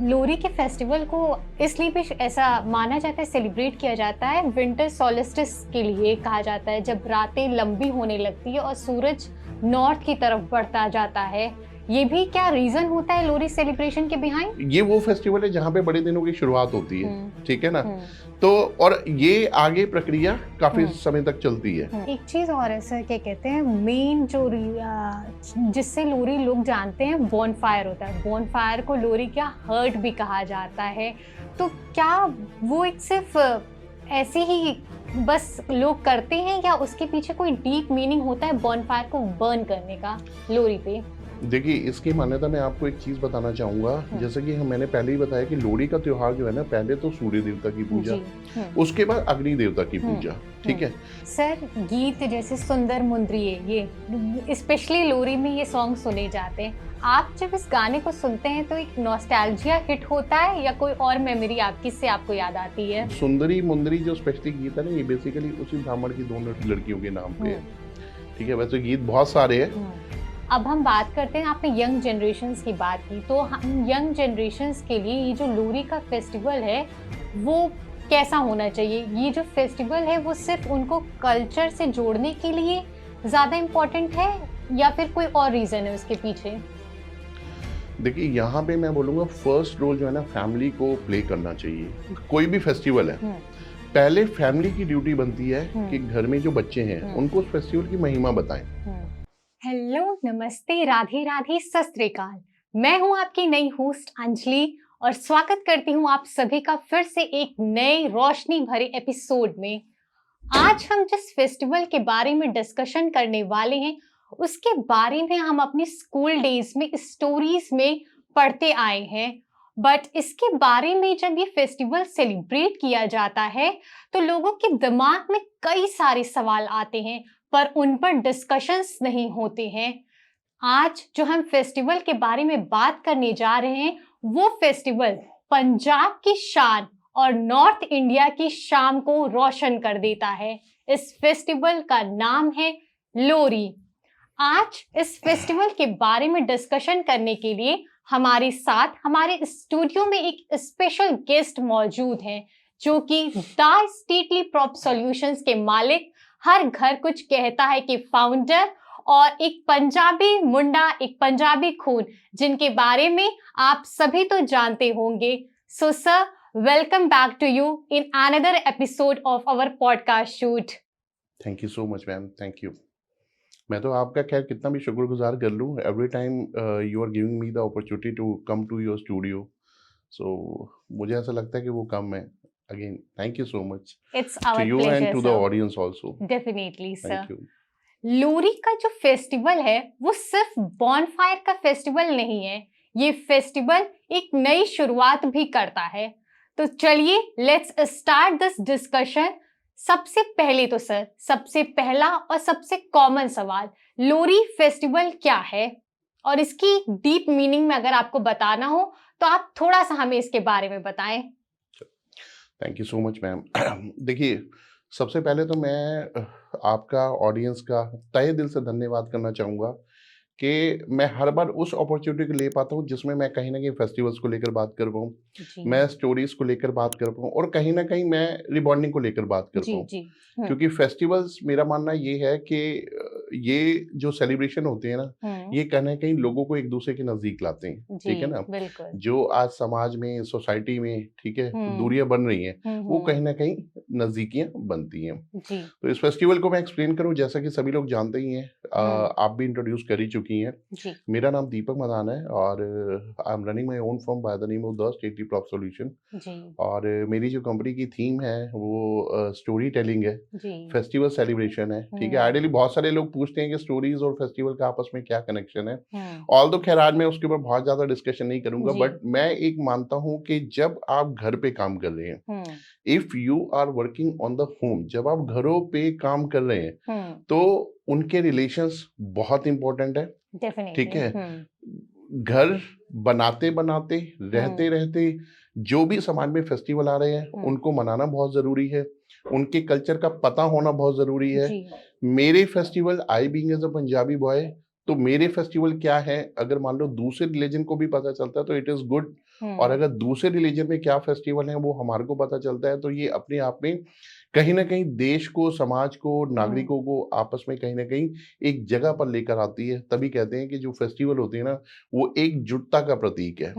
लोरी के फेस्टिवल को इसलिए भी ऐसा माना जाता है, सेलिब्रेट किया जाता है विंटर सोलिस्टिस के लिए कहा जाता है, जब रातें लंबी होने लगती है और सूरज नॉर्थ की तरफ बढ़ता जाता है। ये भी क्या रीजन होता है लोरी सेलिब्रेशन के बिहाइंड? ये वो फेस्टिवल है जहाँ पे बड़े दिनों की शुरुआत होती है, ठीक है ना। हम्म। तो और ये आगे प्रक्रिया काफी हम्म। समय तक चलती है। एक चीज और है सर, क्या कहते हैं, मेन जो जिससे लोरी लोग जानते हैं बॉनफायर होता है। बॉनफायर को लोरी का हर्ट भी कहा जाता है। तो क्या वो एक सिर्फ ऐसे ही बस लोग करते हैं या उसके पीछे कोई डीप मीनिंग होता है बॉनफायर को बर्न करने का लोरी पे? देखिए, इसकी मान्यता मैं आपको एक चीज बताना चाहूंगा। जैसे कि मैंने पहले ही बताया कि लोहड़ी का त्योहार जो है ना, पहले तो सूर्य देवता की पूजा, उसके बाद अग्नि देवता की पूजा, ठीक है। सर, गीत जैसे सुंदर मुंद्रिये, ये स्पेशली लोरी में ये सॉन्ग सुने जाते हैं। आप जब इस गाने को सुनते हैं तो एक नॉस्टैल्जिया हिट होता है या कोई और मेमोरी आपकी से आपको याद आती है? सुंदरी मुंदरी जो स्पेशली गीत है ना, ये बेसिकली उसी ब्राह्मण की दोनों लड़कियों के नाम पे है, ठीक है। वैसे गीत बहुत सारे हैं। अब हम बात करते हैं, आपने यंग जनरेशन्स की बात की, तो हम यंग जनरेशन्स के लिए ये जो लोरी का फेस्टिवल है वो कैसा होना चाहिए? ये जो फेस्टिवल है वो सिर्फ उनको कल्चर से जोड़ने के लिए ज़्यादा इम्पोर्टेंट है या फिर कोई और रीज़न है उसके पीछे? देखिए, यहाँ पे मैं बोलूँगा फर्स्ट रोल जो है ना, फैमिली को प्ले करना चाहिए। कोई भी फेस्टिवल है, पहले फैमिली की ड्यूटी बनती है कि घर में जो बच्चे हैं उनको उस फेस्टिवल की महिमा बताएं। हेलो, नमस्ते, राधे राधे, सत श्री अकाल। मैं हूं आपकी नई होस्ट अंजलि और स्वागत करती हूं आप सभी का फिर से एक नए रोशनी भरे एपिसोड में। आज हम जिस फेस्टिवल के बारे में डिस्कशन करने वाले हैं उसके बारे में हम अपनी स्कूल डेज में स्टोरीज में पढ़ते आए हैं, बट इसके बारे में जब ये फेस्टिवल सेलिब्रेट किया जाता है तो लोगों के दिमाग में कई सारे सवाल आते हैं पर उन पर डिस्कशंस नहीं होते हैं। आज जो हम फेस्टिवल के बारे में बात करने जा रहे हैं वो फेस्टिवल पंजाब की शान और नॉर्थ इंडिया की शान को रोशन कर देता है। इस फेस्टिवल का नाम है लोरी। आज इस फेस्टिवल के बारे में डिस्कशन करने के लिए हमारे साथ हमारे स्टूडियो में एक स्पेशल गेस्ट मौजूद हैं जो कि द स्टेटली प्रॉप सॉल्यूशंस के मालिक, हर घर कुछ कहता है कि फाउंडर और एक पंजाबी मुंडा, एक पंजाबी खून, जिनके बारे में आप सभी तो जानते होंगे। So sir, welcome back to you in another episode of our podcast shoot. Thank you so much ma'am, thank you. मैं तो आपका खैर कितना भी शुक्रगुजार कर लूँ, every time you are giving me the opportunity to come to your studio, so मुझे ऐसा लगता है कि वो कम है। Again, thank you so much. It's our to you pleasure, and to the sir. audience also. Definitely, sir. Thank you. लोरी का जो festival है वो सिर्फ बॉनफायर का फेस्टिवल नहीं है, ये फेस्टिवल एक नई शुरुआत भी करता है। तो चलिए लेट्स स्टार्ट दिस डिस्कशन। सबसे पहले तो सर, सबसे पहला और सबसे कॉमन सवाल, लोरी फेस्टिवल क्या है और इसकी डीप मीनिंग में अगर आपको बताना हो तो आप थोड़ा सा हमें इसके बारे में बताएं। Thank you so much ma'am. देखिए, सबसे पहले तो मैं आपका ऑडियंस का तहे दिल से धन्यवाद करना चाहूँगा कि मैं हर बार उस अपॉर्चुनिटी को ले पाता हूँ जिसमें मैं कहीं ना कहीं फेस्टिवल्स को लेकर बात कर पाऊँ, मैं स्टोरीज को लेकर बात कर पाऊँ और कहीं ना कहीं मैं रिबॉन्डिंग को लेकर बात कर पाऊँ। क्योंकि फेस्टिवल्स, मेरा मानना ये है कि ये जो सेलिब्रेशन होते हैं ना, ये कहीं ना कहीं लोगों को एक दूसरे के नजदीक लाते हैं, ठीक है ना। जो आज समाज में, सोसाइटी में, ठीक है, दूरियां बन रही हैं, वो कहीं ना कहीं नजदीकियां बनती हैं। तो इस फेस्टिवल को मैं एक्सप्लेन करूं, जैसा कि सभी लोग जानते ही हैं, आप भी इंट्रोड्यूस कर ही चुकी हैं। मेरा नाम दीपक मदान है और I am running my own firm by the name of the stately prop solution. और मेरी जो कंपनी की थीम है वो स्टोरी टेलिंग है, फेस्टिवल सेलिब्रेशन है, ठीक है। आइडियली बहुत सारे लोग पूछते हैं कि स्टोरीज और फेस्टिवल का आपस में क्या कनेक्शन है। ऑल दो खैर आज मैं उसके ऊपर बहुत ज्यादा डिस्कशन नहीं करूंगा, बट मैं एक मानता हूं कि जब आप घर पे काम कर रहे हैं, if you are working on the home, जब आप घरों पे काम कर रहे हैं तो उनके रिलेशंस बहुत इंपॉर्टेंट है, ठीक है। घर बनाते बनाते, रहते रहते, जो भी समाज में फेस्टिवल आ रहे हैं उनको मनाना बहुत जरूरी है, उनके कल्चर का पता होना बहुत जरूरी है। मेरे festival, I being as a Punjabi boy, तो मेरे फेस्टिवल क्या है, अगर मान लो दूसरे रिलीजन को भी पता चलता है तो इट इज गुड और अगर दूसरे रिलीजन में क्या फेस्टिवल है वो हमारे को पता चलता है, तो ये अपने आप में कहीं ना कहीं देश को, समाज को, नागरिकों को आपस में कहीं ना कहीं एक जगह पर लेकर आती है। तभी कहते हैं कि जो फेस्टिवल होते हैं ना, वो एकजुटता का प्रतीक है।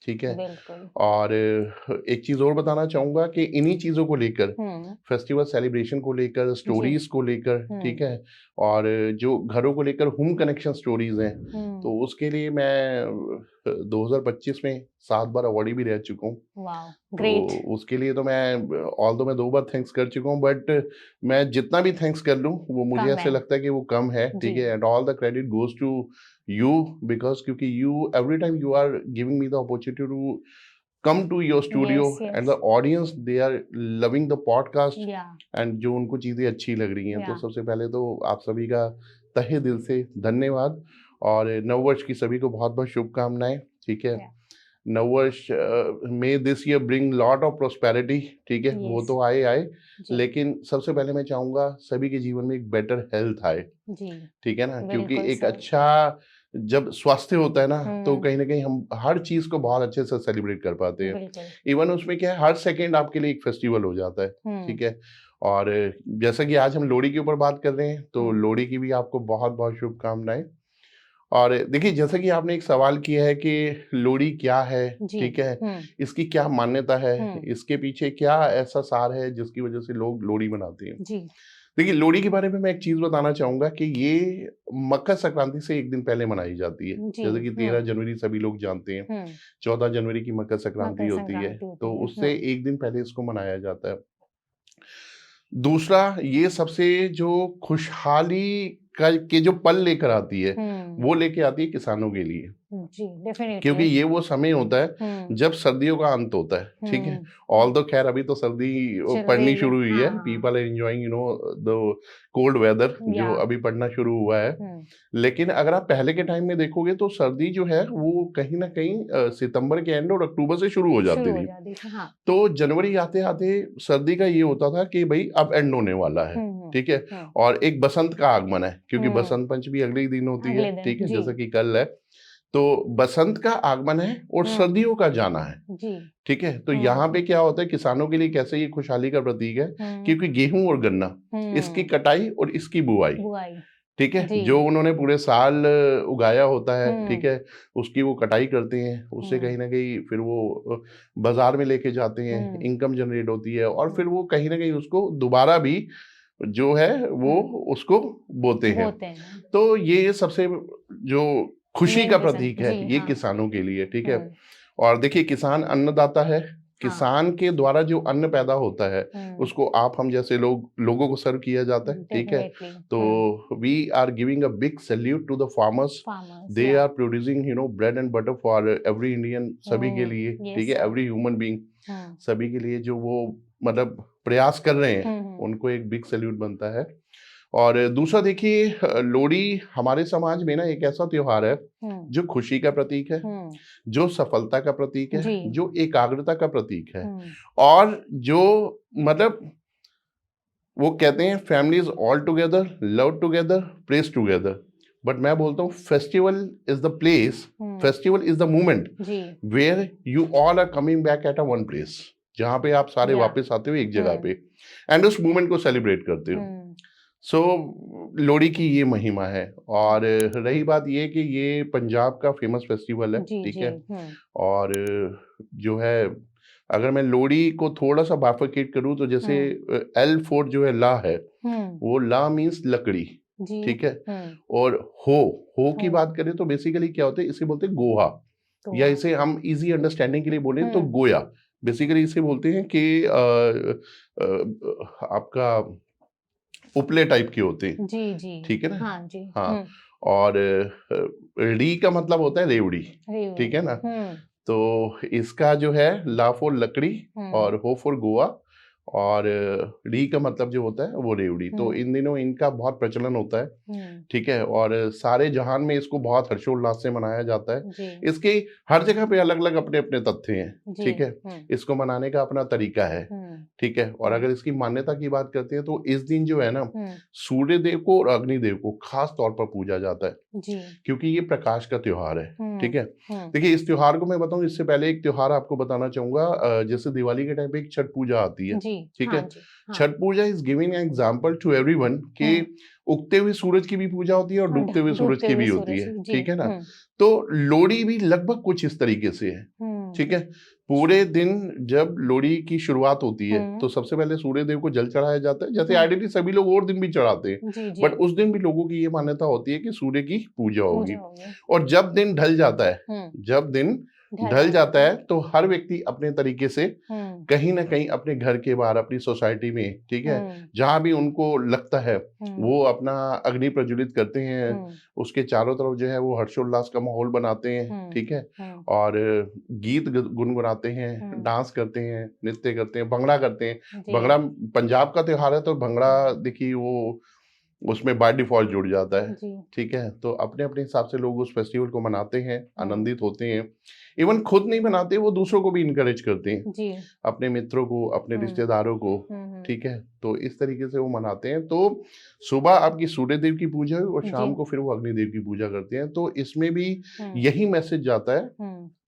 ठीक है। बिल्कुल। और एक चीज और बताना चाहूंगा कि इन्हीं चीजों को लेकर, फेस्टिवल सेलिब्रेशन को लेकर, स्टोरीज को लेकर, ठीक है, और जो घरों को लेकर होम कनेक्शन स्टोरीज हैं, तो उसके लिए मैं 2025 में 7 बार अवार्डी भी रह चुका हूँ। ग्रेट। तो उसके लिए तो मैं 2 बार थैंक्स कर चुका हूँ, बट मैं जितना भी थैंक्स कर लूँ वो मुझे ऐसे लगता है कि वो कम है। ठीक है। And all the credit goes to you, because क्योंकि you every time you are giving me the opportunity to come to your studio, and the audience they are loving the podcast, and जो उनको चीजें अच्छी लग रही हैं, तो सबसे पहले तो आप सभी का तहे दिल से धन्यवाद। और नववर्ष की सभी को बहुत बहुत शुभकामनाएं। ठीक है। नववर्ष में this year bring lot of prosperity. ठीक है। वो तो आए, लेकिन सबसे पहले मैं चाहूंगा सभी के जीवन में एक बेटर हेल्थ आए। ठीक है ना, क्योंकि एक अच्छा जब स्वास्थ्य होता है ना, तो कहीं ना कहीं हम हर चीज को बहुत अच्छे से सेलिब्रेट कर पाते हैं। इवन उसमें क्या है, हर सेकंड आपके लिए एक फेस्टिवल हो जाता है। ठीक है। और जैसा कि आज हम लोहड़ी के ऊपर बात कर रहे हैं, तो लोहड़ी की भी आपको बहुत बहुत शुभकामनाएं। और देखिए, जैसा कि आपने एक सवाल किया है कि लोहड़ी क्या है, ठीक है, इसकी क्या मान्यता है, इसके पीछे क्या ऐसा सार है जिसकी वजह से लोग लोहड़ी मनाते हैं। देखिए, लोहड़ी के बारे में मैं एक चीज बताना चाहूंगा कि ये मकर संक्रांति से एक दिन पहले मनाई जाती है। जैसे कि 13 जनवरी सभी लोग जानते हैं, 14 जनवरी की मकर संक्रांति होती है, तो उससे एक दिन पहले इसको मनाया जाता है। दूसरा, ये सबसे जो खुशहाली के जो पल लेकर आती है, वो लेके आती है किसानों के लिए। जी, डेफिनेटली। क्योंकि ये वो समय होता है जब सर्दियों का अंत होता है। ठीक है। ऑल दो खैर अभी तो सर्दी पड़नी शुरू हुई है, people are enjoying the cold weather जो अभी पड़ना शुरू हुआ है। लेकिन अगर आप पहले के टाइम में देखोगे तो सर्दी जो है वो कहीं ना कहीं सितंबर के एंड और अक्टूबर से शुरू हो जाती थी। तो जनवरी आते आते सर्दी का ये होता था कि भाई अब एंड होने वाला है। ठीक है। और एक बसंत का आगमन है, क्योंकि बसंत पंचमी अगले ही दिन होती है। ठीक है। जैसा कि कल है, तो बसंत का आगमन है और सर्दियों का जाना है। ठीक है। तो यहाँ पे क्या होता है, किसानों के लिए कैसे ये खुशहाली का प्रतीक है, क्योंकि गेहूं और गन्ना, इसकी कटाई और इसकी बुआई, ठीक है, जो उन्होंने पूरे साल उगाया होता है, ठीक है, उसकी वो कटाई करते हैं। उससे कहीं ना कहीं फिर वो बाजार में लेके जाते हैं, इनकम जनरेट होती है, और फिर वो कहीं ना कहीं उसको दोबारा भी जो है वो उसको बोते हैं। तो ये सबसे जो खुशी का प्रतीक है ये किसानों के लिए। ठीक है। और देखिए, किसान अन्नदाता है। किसान के द्वारा जो अन्न पैदा होता है उसको हम जैसे लोगों को सर्व किया जाता है। ठीक है। तो we are giving a big salute to the farmers. They are producing bread and butter for every Indian, सभी के लिए। ठीक है। एवरी ह्यूमन बीइंग, सभी के लिए जो वो मतलब प्रयास कर रहे हैं, उनको एक बिग सैल्यूट बनता है। और दूसरा देखिए, लोहड़ी हमारे समाज में ना एक ऐसा त्योहार है जो खुशी का प्रतीक है, जो सफलता का प्रतीक है, जो एकाग्रता का प्रतीक है, और जो मतलब वो कहते हैं families all together, love together, press together. But मैं बोलता हूँ festival is the place, festival is the moment where you all are coming back at a one place, जहाँ पे आप सारे वापस आते हो एक जगह पे, एंड उस मोमेंट को सेलिब्रेट करते हो। सो लोहड़ी की ये महिमा है। और रही बात ये कि ये पंजाब का फेमस फेस्टिवल है। ठीक है। और जो है, अगर मैं लोहड़ी को थोड़ा सा बाइफरकेट करूं तो जैसे L4 जो है ला है, वो ला मीन्स लकड़ी। ठीक है। और हो की बात करें तो बेसिकली क्या होता है, इसे बोलते हैं गोहा, या इसे हम इजी अंडरस्टैंडिंग के लिए बोले तो गोया। बेसिकली इसे बोलते हैं कि आपका उपले टाइप के होते हैं। जी। ठीक है ना। हाँ जी। हाँ। और री का मतलब होता है रेवड़ी। ठीक है ना। तो इसका जो है ला फॉर लकड़ी और हो फॉर गोवा, और री का मतलब जो होता है वो रेवड़ी। तो इन दिनों इनका बहुत प्रचलन होता है। ठीक है। और सारे जहान में इसको बहुत हर्षोल्लास से मनाया जाता है। इसके हर जगह पे अलग अलग अपने अपने तथ्य हैं। ठीक है। इसको मनाने का अपना तरीका है। ठीक है। और हम्म। अगर इसकी मान्यता की बात करते हैं तो इस दिन जो है ना, हम्म। सूर्य देव को और अग्निदेव को खास तौर पर पूजा जाता है, जी। क्योंकि ये प्रकाश का त्योहार है। ठीक हम्म। है। देखिए, इस त्योहार को मैं बताऊं, इससे पहले एक त्योहार आपको बताना चाहूंगा। जैसे दिवाली के टाइम पे एक छठ पूजा आती है। जी। ठीक हाँ है। जी। हाँ। Chhath Puja is giving example to everyone कि उगते हुए सूरज की भी पूजा होती है और डूबते हुए सूरज डूबते की हुए भी होती सूरज है। की, जी। ठीक है ना। तो लोहड़ी भी लगभग कुछ इस तरीके से है। ठीक है। पूरे दिन जब लोहड़ी की शुरुआत होती है तो सबसे पहले सूर्य देव को जल चढ़ाया जाता है, जैसे आइडियली सभी लोग और दिन भी चढ़ाते हैं, जी जी। बट उस दिन भी लोगों की ये मान्यता होती है कि सूर्य की पूजा होगी। पूजा होगी। और जब दिन ढल जाता है, जब दिन ढल जाता है तो हर व्यक्ति अपने तरीके से कहीं ना कहीं अपने घर के बाहर, अपनी सोसाइटी में, ठीक है, जहां भी उनको लगता है वो अपना अग्नि प्रज्वलित करते हैं। उसके चारों तरफ जो है वो हर्षोल्लास का माहौल बनाते हैं। ठीक है। और गीत गुनगुनाते हैं, डांस करते हैं, नृत्य करते हैं, भंगड़ा करते हैं। भंगड़ा पंजाब का त्योहार है तो भंगड़ा देखिए वो उसमें बाय डिफॉल्ट जुड़ जाता है। ठीक है। तो अपने अपने हिसाब से लोग उस फेस्टिवल को मनाते हैं, आनंदित होते हैं। इवन खुद नहीं मनाते, वो दूसरों को भी इनकरेज करते हैं, जी। अपने मित्रों को, अपने रिश्तेदारों को। ठीक है। तो इस तरीके से वो मनाते हैं। तो सुबह आपकी सूर्य देव की पूजा हुई और शाम को फिर वो अग्निदेव की पूजा करते हैं। तो इसमें भी यही मैसेज जाता है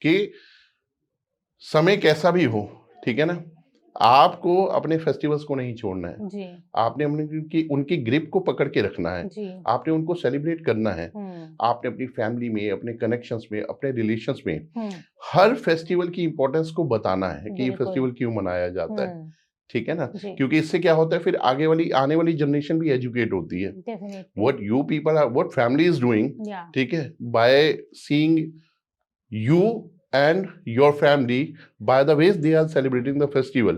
कि समय कैसा भी हो, ठीक है ना, आपको अपने फेस्टिवल्स को नहीं छोड़ना है। जी। आपने उनकी ग्रिप को पकड़ के रखना है। जी। आपने उनको सेलिब्रेट करना है। आपने अपनी फैमिली में, अपने कनेक्शंस में, अपने रिलेशंस में हर फेस्टिवल की इंपॉर्टेंस को बताना है कि ये फेस्टिवल क्यों मनाया जाता है। ठीक है ना। क्योंकि इससे क्या होता है, फिर आने वाली जनरेशन भी एजुकेट होती है। What you people are, what family is doing, ठीक है, by seeing you and your family by the ways they are celebrating the festival,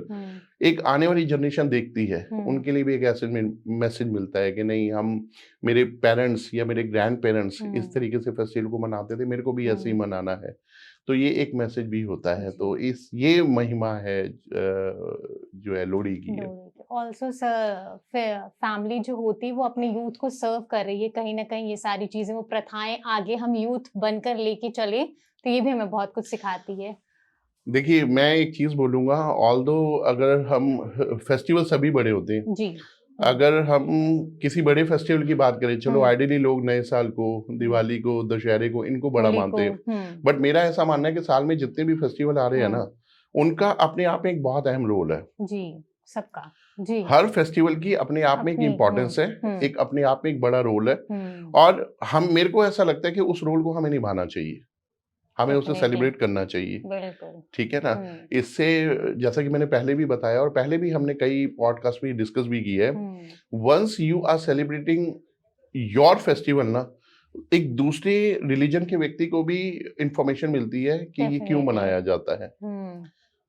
एक आने वाली जनरेशन देखती है, उनके लिए भी एक ऐसे मैसेज मिलता है कि नहीं, हम, मेरे पेरेंट्स या मेरे ग्रैंड पेरेंट्स इस तरीके से फेस्टिवल को मनाते थे, मेरे को भी ऐसे ही मनाना है। तो ये एक मैसेज भी होता है। तो ये महिमा है जो है लोहड़ी की है। ऑल्सो फैमिली जो होती है वो अपने यूथ को सर्व कर रही है कहीं ना कहीं। ये सारी चीजें, वो प्रथाएं आगे हम यूथ बनकर लेके चले तो ये भी हमें बहुत कुछ सिखाती है। देखिए, मैं एक चीज बोलूंगा, ऑल्दो अगर हम फेस्टिवल सभी बड़े होते हैं जी, अगर हम किसी बड़े फेस्टिवल की बात करें, चलो आइडियली लोग नए साल को, दिवाली को, दशहरे को, इनको बड़ा मानते हैं, बट मेरा ऐसा मानना है कि साल में जितने भी फेस्टिवल आ रहे हैं ना, उनका अपने आप में एक बहुत अहम रोल है जी, सबका जी। हर फेस्टिवल की अपने आप में एक इम्पोर्टेंस है, एक अपने आप में एक बड़ा रोल है। और मेरे को ऐसा लगता है कि उस रोल को हमें निभाना चाहिए, हमें उसे सेलिब्रेट करना चाहिए। ठीक है ना। इससे, जैसा कि मैंने पहले भी बताया और पहले भी हमने कई पॉडकास्ट में डिस्कस भी की है, once you are celebrating your festival ना, एक दूसरे रिलीजन के व्यक्ति को भी इंफॉर्मेशन मिलती है कि ये क्यों मनाया जाता है।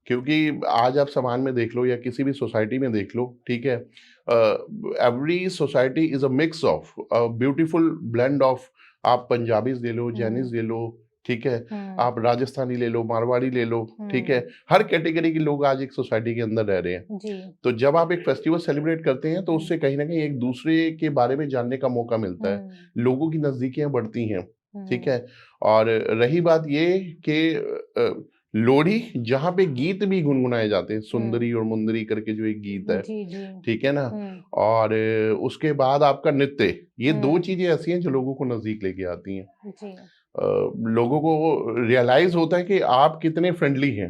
क्योंकि आज आप समाज में देख लो या किसी भी सोसाइटी में देख लो, ठीक है, every society is a mix of beautiful blend of, आप पंजाबीज ले लो, जैनिस ले लो, ठीक है, आप राजस्थानी ले लो, मारवाड़ी ले लो, ठीक है, हर कैटेगरी के लोग आज एक सोसाइटी के अंदर रह रहे हैं जी। तो जब आप एक फेस्टिवल सेलिब्रेट करते हैं तो उससे कहीं ना कहीं एक दूसरे के बारे में जानने का मौका मिलता है, लोगों की नजदीकियां बढ़ती हैं। ठीक है। और रही बात ये कि लोहड़ी जहाँ पे गीत भी गुनगुनाए जाते हैं, सुंदरी और मुंदरी करके जो एक गीत है, ठीक है ना, और उसके बाद आपका नृत्य, ये दो चीजें ऐसी हैं जो लोगों को नजदीक लेके आती हैं जी। लोगों को रियलाइज होता है कि आप कितने फ्रेंडली हैं।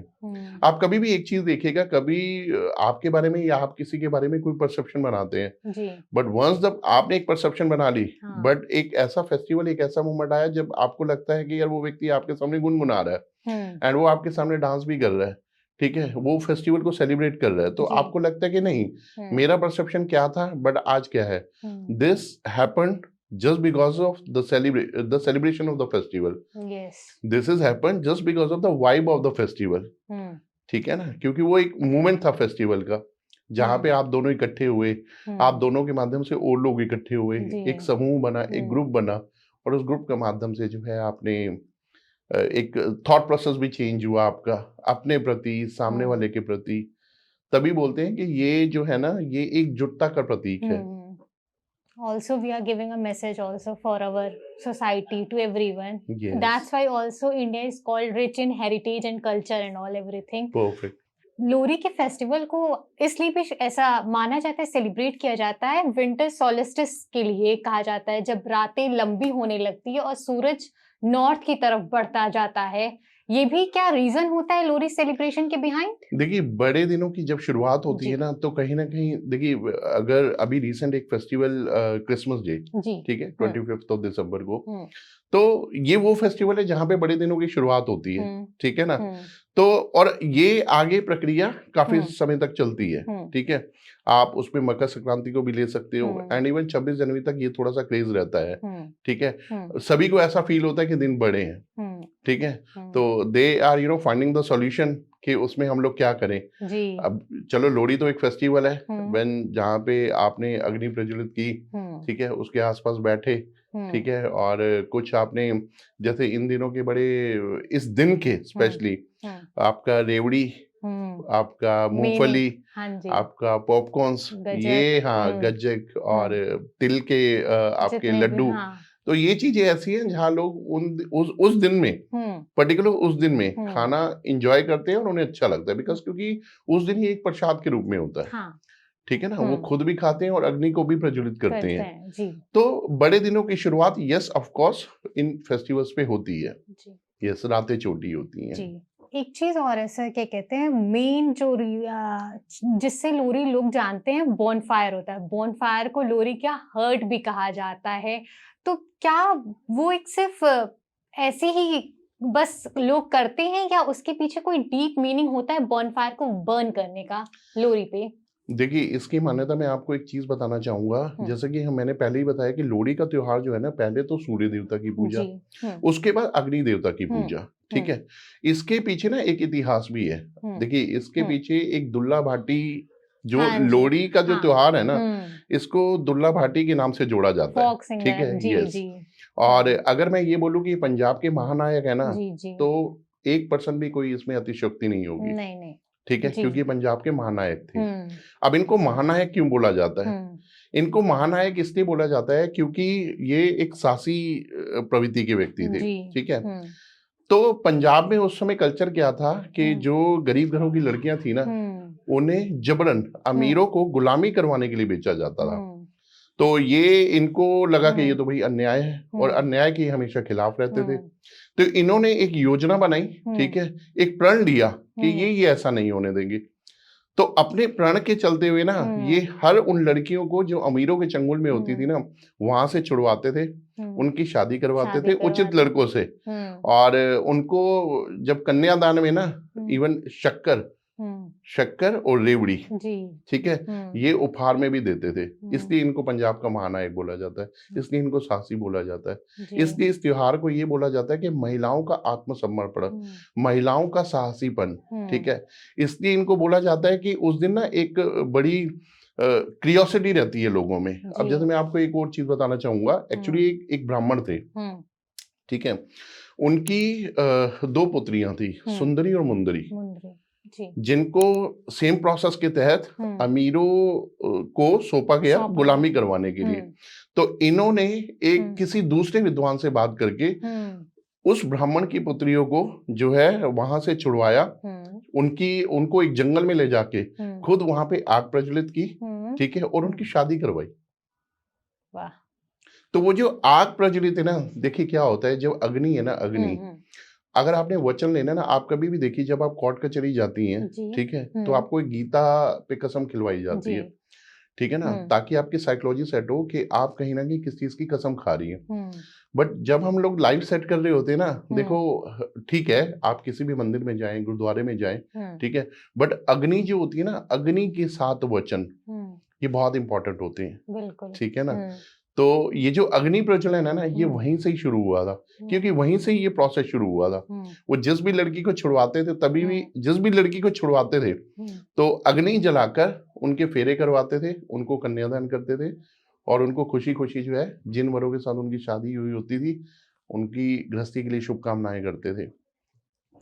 आप कभी भी एक चीज देखिएगा, कभी आपके बारे में या आप किसी के बारे में कोई परसेप्शन बनाते हैं जी, बट वंस जब आपने एक परसेप्शन बना ली, बट एक ऐसा फेस्टिवल, एक ऐसा मोमेंट आया जब आपको लगता है कि यार वो व्यक्ति आपके सामने गुनगुना रहा है एंड वो आपके सामने डांस भी कर रहा है, ठीक है, वो फेस्टिवल को सेलिब्रेट कर रहा है, तो आपको लगता है कि नहीं, मेरा परसेप्शन क्या था बट आज क्या है। This happened just because of the celebration of the festival. Yes. This has happened just because of the vibe of the festival. ठीक है ना, क्योंकि वो एक मोमेंट था फेस्टिवल का जहाँ पे आप दोनों इकट्ठे हुए, आप दोनों के माध्यम से और लोग इकट्ठे हुए, एक समूह बना, एक ग्रुप बना, और उस ग्रुप के माध्यम से जो है आपने एक थॉट प्रोसेस भी चेंज हुआ आपका अपने प्रति, सामने वाले के प्रति। तभी बोलते हैं कि ये जो है ना, ये एकजुटता का प्रतीक है। Also we are giving a message also for our society to everyone. Yes. That's why also India is called rich in heritage and culture and all everything. Perfect. लोरी के फेस्टिवल को इसलिए भी ऐसा माना जाता है, सेलिब्रेट किया जाता है विंटर सोलिस्टिस के लिए कहा जाता है, जब रातें लंबी होने लगती है और सूरज नॉर्थ की तरफ बढ़ता जाता है। ये भी क्या रीजन होता है लोरी सेलिब्रेशन के बिहाइंड? देखिए, बड़े दिनों की जब शुरुआत होती जी है ना, तो कहीं न कहीं देखिए, अगर अभी रिसेंट एक फेस्टिवल क्रिसमस डे, जी। ठीक है? हम्म 25th ऑफ दिसंबर को, हम्म तो ये वो फेस्टिवल है जहाँ पे बड़े दिनों की शुरुआत होती है, हम्म ठीक है ना? हम्म तो और ये आगे प्रक्रिया काफ़ी हम्म समय तक चलती है, हम्म ठीक है? आप उसमें मकर संक्रांति को भी ले सकते हो हम्म एंड इवन 26 जनवरी तक ये थोड़ा-सा क्रेज़ रहता है, हम्म ठीक है? हम्म सभी को ऐसा फ़ील होता है कि दिन बड़े हैं, हम्म ठीक है? हम्म तो they are finding the solution कि उसमें हम लोग क्या करें? जी। अब चलो, लोहड़ी तो एक फेस्टिवल है हम्म व्हेन जहाँ पे आपने अग्नि प्रज्वलित की, हम्म ठीक है? उसके आसपास बैठे, ठीक हम्म है? और कुछ आपने, जैसे इन दिनों के बड़े, इस दिन के हम्म स्पेशली हम्म आपका रेवड़ी, हम्म आपका मेन। मूंगफली, हाँ जी। आपका पॉपकॉर्न्स, गजक। ये हाँ, गज्जक और हम्म तिल के आपके जितने भी, लड्डू। हाँ। तो ये चीजें ऐसी हैं जहाँ लोग उस दिन में, हम्म पर्टिकुलर उस दिन में हम्म खाना एंजॉय करते हैं और उन्हें अच्छा लगता है, बिकॉज क्योंकि उस दिन ये एक प्रसाद के रूप में होता है, हाँ। ठीक है ना? वो खुद भी खाते हैं और अग्नि को भी प्रज्वलित करते करते हैं। हैं जी। तो बड़े दिनों की शुरुआत, yes of course, in festivals पे होती है। जी यस, रातें छोटी होती हैं। जी। एक चीज और है सर, क्या कहते हैं, मेन जो जिससे लोरी लोग जानते हैं, बॉनफायर होता है। बॉनफायर को लोरी क्या हर्ट भी कहा जाता है। तो क्या वो एक सिर्फ ऐसे ही बस लोग करते हैं, या उसके पीछे कोई डीप मीनिंग होता है बॉनफायर को बर्न करने का लोरी पे? देखिए, इसकी मान्यता मैं आपको एक चीज बताना चाहूंगा। हम्म जैसे कि मैंने पहले ही बताया कि लोहड़ी का त्योहार जो है ना, पहले तो सूर्य देवता की पूजा, जी। हम्म उसके बाद अग्नि देवता की हम्म पूजा, ठीक हम्म है? इसके पीछे ना एक इतिहास भी है। हम्म देखिए, इसके हम्म पीछे एक दुल्ला भाटी, जो हाँ जी। लोहड़ी का जो हाँ। त्योहार है ना, इसको दुल्ला भाटी के नाम से जोड़ा जाता है, फोक ठीक सिंगर, है? जी यस। जी। और अगर मैं ये बोलूँ कि पंजाब के महानायक है ना, जी जी। तो 1% भी कोई इसमें अतिशयोक्ति नहीं होगी, नहीं नहीं। ठीक है? जी। क्योंकि ये पंजाब के महानायक थे। हम्म अब इनको महानायक क्यों बोला जाता है? हम्म इनको महानायक इसलिए बोला जाता है क्योंकि ये एक साहसी प्रवृत्ति के व्यक्ति थे, जी। ठीक है? हम्म तो पंजाब में उस समय कल्चर क्या था कि हम्म जो गरीब घरों की लड़कियां थी ना, हम्म उन्हें जबरन हम्म अमीरों को गुलामी करवाने के लिए बेचा जाता था। हम्म तो ये इनको लगा कि ये हम्म तो भाई अन्याय है, और हम्म अन्याय के हमेशा खिलाफ रहते थे। हम्म तो इन्होंने एक योजना बनाई, ठीक है? एक प्रण लिया कि ये ऐसा नहीं होने देंगे। तो अपने प्रण के चलते हुए ना, ये हम्म हर उन लड़कियों को जो अमीरों के चंगुल में होती थी हम्म ना, वहां से छुड़वाते थे, हम्म उनकी शादी करवाते शादी थे उचित करवाते। लड़कों से। हम्म और उनको जब कन्यादान में ना, हम्म इवन शक्कर हम्म शक्कर और रेवड़ी, जी। ठीक है, हम्म ये उपहार में भी देते थे। हम्म इसलिए इनको पंजाब का महानायक बोला जाता है, इसलिए इनको साहसी बोला जाता है। जी। इसलिए इस त्योहार को ये बोला जाता है कि महिलाओं का आत्मसमर्पण, महिलाओं का साहसीपन, ठीक है? इसलिए इनको बोला जाता है कि उस दिन ना एक बड़ी क्रियोसिटी रहती है लोगों में। अब जी। जैसे मैं आपको एक और चीज बताना चाहूंगा। एक्चुअली एक ब्राह्मण थे, हम्म ठीक है? उनकी 2 पुत्रियां थी, सुंदरी और मुंदरी, मुंदरी। जी। जिनको सेम प्रोसेस के तहत अमीरों को सौंपा गया सौंपा गुलामी गया। करवाने के लिए। तो इन्होंने एक किसी दूसरे विद्वान से बात करके उस ब्राह्मण की पुत्रियों को जो है वहां से छुड़वाया, उनको एक जंगल में ले जाके खुद वहां पे आग प्रज्वलित की, ठीक है, और उनकी शादी करवाई। वाह। तो वो जो आग प्रज्वलित है ना, देखिए क्या होता है, जब अग्नि है ना, अग्नि, अगर आपने वचन लेना ना, आप कभी भी देखिए, जब आप कोर्ट कचहरी जाती हैं, जी। ठीक है, तो आपको एक गीता पे कसम खिलवाई जाती जी। है, ठीक है ना, ताकि आपकी साइकोलॉजी सेट हो कि आप कहीं ना कहीं किस चीज की कसम खा रही हैं। बट जब हम लोग लाइफ सेट कर रहे होते हैं ना, देखो, ठीक है, आप किसी भी मंदिर में जाएं, गुरुद्वारे में जाएं, ठीक है, बट अग्नि जो होती है ना, अग्नि के 7 वचन, ये बहुत इंपॉर्टेंट होते हैं, बिल्कुल। ठीक है ना? तो ये जो अग्नि प्रज्वलन है ना, ये वहीं से ही शुरू हुआ था, क्योंकि वहीं से ही ये प्रोसेस शुरू हुआ था। वो जिस भी लड़की को छुड़वाते थे, तभी भी जिस भी लड़की को छुड़वाते थे, तो अग्नि जलाकर उनके फेरे करवाते थे, उनको कन्यादान करते थे, और उनको खुशी खुशी जो है, जिन वरों के साथ उनकी शादी हुई होती थी, उनकी गृहस्थी के लिए शुभकामनाएं करते थे।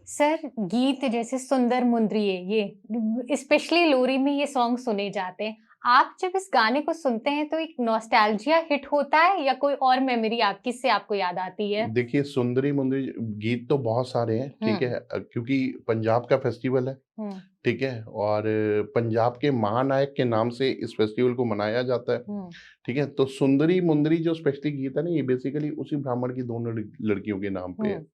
सर, गीत जैसे सुंदर मुंदरिये, ये स्पेशली लोरी में ये सॉन्ग सुने जाते हैं। आप जब इस गाने को सुनते हैं तो एक नॉस्टैल्जिया हिट होता है या कोई और मेमोरी आपकी से आपको याद आती है? देखिए, सुंदरी मुंदरी गीत तो बहुत सारे हैं, ठीक है? क्योंकि पंजाब का फेस्टिवल है, हम्म ठीक है? और पंजाब के महानायक के नाम से इस फेस्टिवल को मनाया जाता है, हम्म ठीक है? तो सुंदरी मुंदरी जो स्पेशली गीत है ना, ये बेसिकली उसी ब्राह्मण की दोनों लड़कियों के नाम पे है, हम्म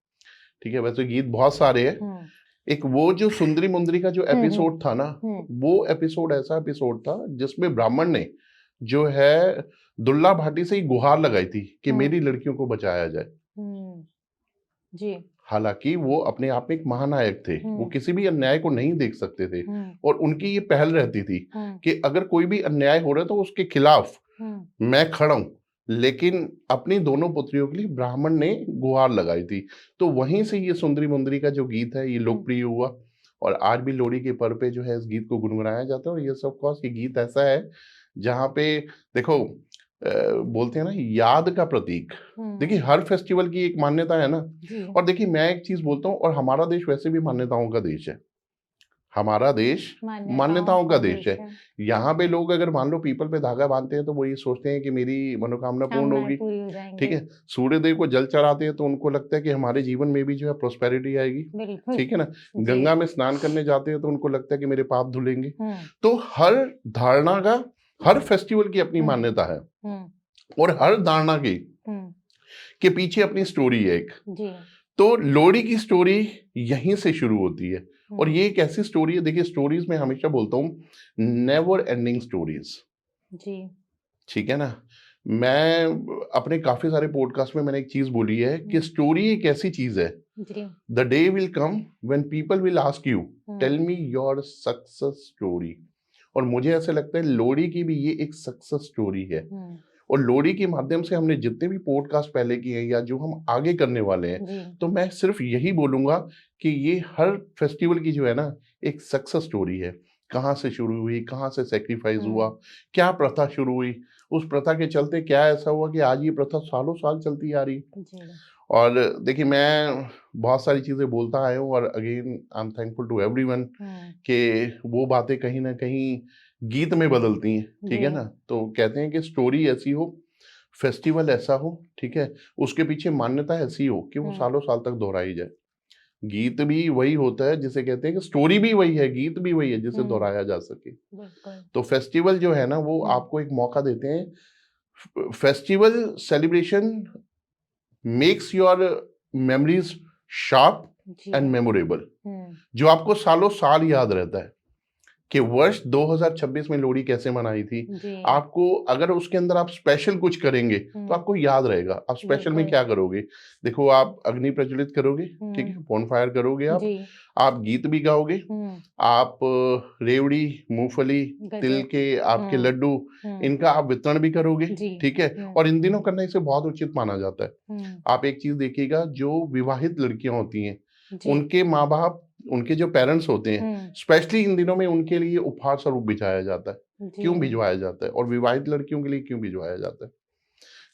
ठीक है? वैसे गीत बहुत सारे हैं। हम्म एक वो जो सुंदरी मुंदरी का जो एपिसोड था ना, हम्म वो एपिसोड ऐसा एपिसोड था जिसमें ब्राह्मण ने जो है दुल्ला भाटी से ही गुहार लगाई थी कि हम्म मेरी लड़कियों को बचाया जाए। हम्म, जी। हालांकि वो अपने आप में एक महानायक थे, वो किसी भी अन्याय को नहीं देख सकते थे, हम्म और उनकी ये पहल रहती थी हम्म कि अगर कोई भी अन्याय हो रहा है तो उसके खिलाफ हम्म मैं खड़ा हूं। लेकिन अपनी दोनों पुत्रियों के लिए ब्राह्मण ने गुहार लगाई थी, तो वहीं से ये सुंदरी मुंदरी का जो गीत है ये लोकप्रिय हुआ, और आज भी लोहड़ी के पर्व पे जो है इस गीत को गुनगुनाया जाता है। और ये सब कोर्स ये गीत ऐसा है जहाँ पे देखो बोलते हैं ना, याद का प्रतीक। देखिए, हर फेस्टिवल की एक मान्यता है ना। जी और देखिए, मैं एक चीज बोलता हूँ, और हमारा देश वैसे भी मान्यताओं का देश है। हमारा देश मान्यताओं का देश है। यहाँ पे लोग अगर मान लो पीपल पे धागा बांधते हैं तो वो ये सोचते हैं कि मेरी मनोकामना पूर्ण कामनाएं होगी, पूरी हो ठीक जाएंगी। है? सूर्यदेव को जल चढ़ाते हैं तो उनको लगता है कि हमारे जीवन में भी जो है प्रोस्पेरिटी आएगी, बिल्कुल। ठीक है ना? जी। गंगा में स्नान करने जाते हैं तो उनको लगता है कि मेरे पाप धुलेंगे। हम्म तो हर धारणा का, हर फेस्टिवल की अपनी हम्म मान्यता है, हम्म और हर धारणा की हम्म, के पीछे अपनी स्टोरी है एक। जी। तो लोहड़ी की स्टोरी यहीं से शुरू होती है, और हम्म, ये एक ऐसी स्टोरी है, देखिए स्टोरीज में हमेशा बोलता हूँ, नेवर एंडिंग स्टोरीज, जी। ठीक है ना? मैं अपने काफी सारे पॉडकास्ट में मैंने एक चीज बोली है कि स्टोरी एक ऐसी चीज है, जी। The day will come when people will ask you tell me your success story. और मुझे ऐसे लगता है लोहड़ी की भी ये एक सक्सेस स्टोरी है। और लोहड़ी के माध्यम से हमने जितने भी पॉडकास्ट पहले किए हैं या जो हम आगे करने वाले हैं, जी। तो मैं सिर्फ यही बोलूंगा कि ये हर फेस्टिवल की जो है ना एक सक्सेस स्टोरी है। कहाँ से शुरू हुई, कहाँ से सेक्रीफाइस हुआ, क्या प्रथा शुरू हुई, उस प्रथा के चलते क्या ऐसा हुआ कि आज ये प्रथा सालों साल चलती आ रही है। जी। और देखिए, मैं बहुत सारी चीजें बोलता आया हूँ, और again I am thankful to everyone कि वो बातें कहीं ना कहीं गीत में बदलती हैं, ठीक है जी। ना? तो कहते हैं कि स्टोरी ऐसी हो, फेस्टिवल ऐसा हो, ठीक है, उसके पीछे मान्यता ऐसी हो कि वो सालों साल तक दोहराई जाए। गीत भी वही होता है जिसे कहते हैं कि स्टोरी भी वही है, गीत भी वही है जिसे दोहराया जा सके। बिल्कुल। तो फेस्टिवल जो है ना वो आपको एक मौका देते हैं। Festival celebration makes your memories sharp ji. And memorable, जो आपको सालों साल याद रहता है कि वर्ष 2026 में लोहड़ी कैसे मनाई थी। जी। आपको अगर उसके अंदर आप स्पेशल कुछ करेंगे तो आपको याद रहेगा। आप स्पेशल में बिल्कुल। क्या करोगे? देखो, आप अग्नि प्रज्वलित करोगे, ठीक है, बॉनफायर करोगे, आप गीत भी गाओगे, आप रेवड़ी, मूंगफली, तिल के आपके लड्डू, इनका आप वितरण भी करोगे, ठीक है। और इन दिनों करना इसे बहुत उचित माना जाता है। आप एक चीज देखिएगा, जो विवाहित लड़कियां होती हैं, उनके माँ बाप, उनके जो पेरेंट्स होते हैं, स्पेशली इन दिनों में उनके लिए उपहार स्वरूप भिजवाया जाता है। क्यों भिजवाया जाता है? और विवाहित लड़कियों के लिए क्यों भिजवाया जाता है?